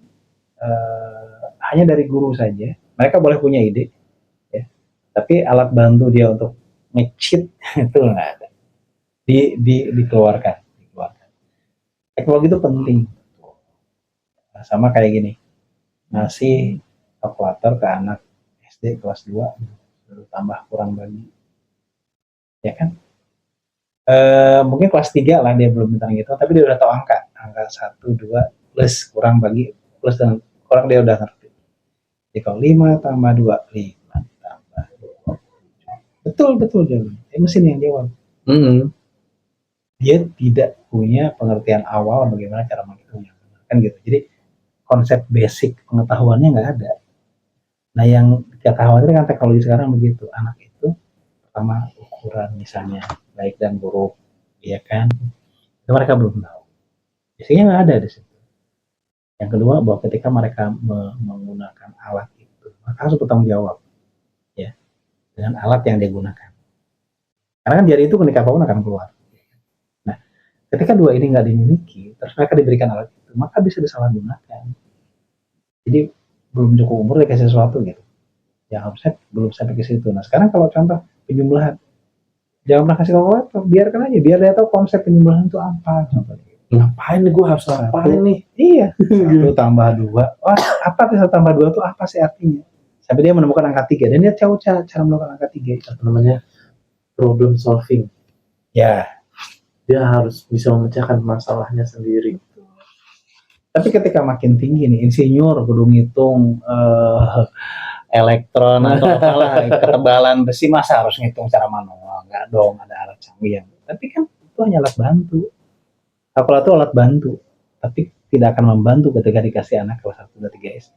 hanya dari guru saja. Mereka boleh punya ide, ya, tapi alat bantu dia untuk nge-cheat itu nggak ada. Dikeluarkan. Teknologi itu penting. Nah, sama kayak gini, ngasih kalkulator ke anak SD kelas 2, baru tambah kurang bagi, ya kan? Mungkin kelas 3 lah dia belum bintang gitu, tapi dia udah tahu angka 1, 2, plus, kurang bagi, plus dan kurang dia udah ngerti. Jadi kalau 5 tambah 2, 5 tambah 2. Betul jawaban. Mesin yang jawab. Dia tidak punya pengertian awal bagaimana cara menghitungnya. Kan gitu. Jadi konsep basic pengetahuannya nggak ada. Nah yang kita khawatir kan teknologi sekarang begitu. Anak itu pertama ukuran misalnya baik dan buruk, ya kan? Itu mereka belum tahu. Biasanya nggak ada di situ. Yang kedua bahwa ketika mereka menggunakan alat itu, mereka harus bertanggung jawab, ya, dengan alat yang digunakan. Karena kan jari itu ketika apapun akan keluar. Nah, ketika dua ini nggak dimiliki, terus mereka diberikan alat itu, maka bisa disalahgunakan. Jadi belum cukup umur dikasih sesuatu gitu. Ya harusnya belum sampai ke situ. Nah sekarang kalau contoh penjumlahan, jangan pernah kasih kalkulator, biarkan aja, biar dia tahu konsep penjumlahan itu apa. Contohnya. Ngapain nih gue harus ngapain nih? Iya. 1 tambah 2. Wah, apa sih 1 tambah 2 itu apa sih artinya? Sampai dia menemukan angka 3 dan dia tahu cara menemukan angka 3. Apa namanya? Problem solving. Ya. Dia harus bisa memecahkan masalahnya sendiri. Tapi ketika makin tinggi nih, insinyur kudu ngitung elektron atau apalah, ketebalan besi, masa harus ngitung secara manual? Enggak dong, ada alat canggih yang. Tapi kan itu hanya alat bantu. Kalkulator alat bantu, tapi tidak akan membantu ketika dikasih anak kelas 1 dan 3 SD.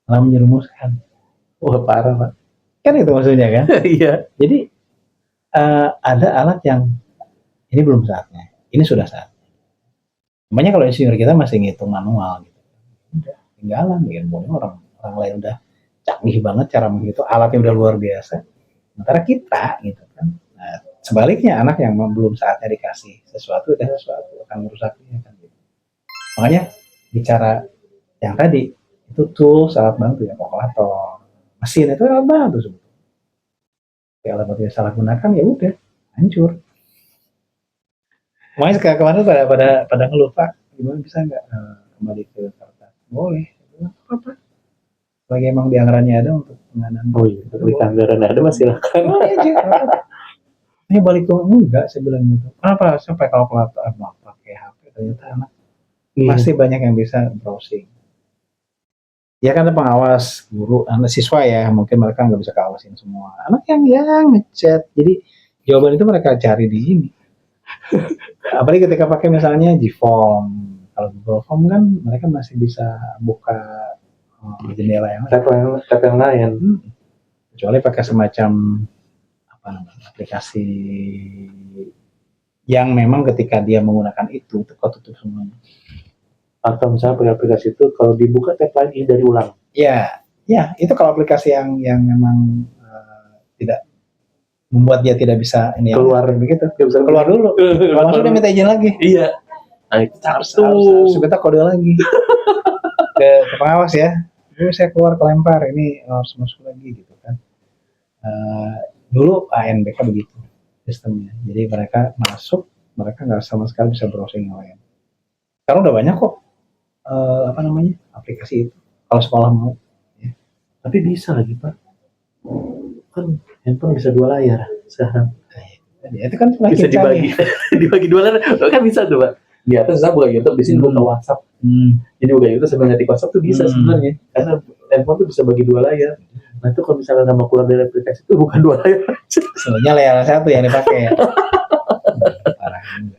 Malah menjerumuskan. Wah parah Pak. Kan itu maksudnya kan? Iya. Jadi ada alat yang ini belum saatnya, ini sudah saatnya. Makanya kalau insinyur kita masih ngitung manual gitu. Udah, tinggalan ya, orang lain udah canggih banget cara menghitung, alatnya udah luar biasa. Sementara kita gitu kan. Nah, sebaliknya anak yang belum saatnya dikasih sesuatu akan merusaknya kan gitu. Makanya bicara yang tadi itu tools alat bantu ya, kalkulator, mesin itu alat bantu sebetulnya. Kalau alat bantu salah gunakan ya udah hancur. Makanya kemarin pada ngeluh, Pak, gimana bisa nggak kembali ke kertas? Boleh, apa? Lagi emang di anggarannya ada untuk pengadaan. Oh iya, di anggaran ada masih silakan. Oh iya, ini balik ke enggak, saya bilang gitu. Kenapa sampai kalkulator pakai HP ternyata anak masih banyak yang bisa browsing. Ya kan ada pengawas guru, anak siswa ya, mungkin mereka nggak bisa kawasin semua. Anak yang ngechat, jadi jawaban itu mereka cari di sini. Apalagi ketika pakai misalnya Gform, kalau Google Form kan mereka masih bisa buka jendela yang lain. Kecuali pakai semacam apa namanya aplikasi yang memang ketika dia menggunakan itu tutup semuanya. Atau misalnya pakai aplikasi itu kalau dibuka tab lagi dari ulang. Ya itu kalau aplikasi yang memang tidak membuat dia tidak bisa ini keluar begitu, bisa keluar dulu. Kalau masuk dia minta izin lagi. Iya. Nah itu harus minta kode lagi ke pengawas ya. Dulu saya keluar kelempar, ini harus masuk lagi gitu kan. Dulu ANBK begitu sistemnya. Jadi mereka masuk, mereka nggak sama sekali bisa browsing yang lain. Sekarang udah banyak kok aplikasi itu kalau sekolah mau. Ya. Tapi bisa lagi Pak. Kan handphone bisa 2 layar sekarang. Ya, itu kan bisa dibagi 2 layar, kan bisa tuh Pak. Di atas saya buka YouTube, di sini buka WhatsApp. Jadi buka YouTube sambil ngetik WhatsApp tuh bisa sebenarnya, karena handphone tuh bisa bagi 2 layar. Nah itu kalau misalkan sama keluar dari aplikasi itu bukan 2 layar. Sebenarnya layar 1 yang dipakai ya. Parah juga.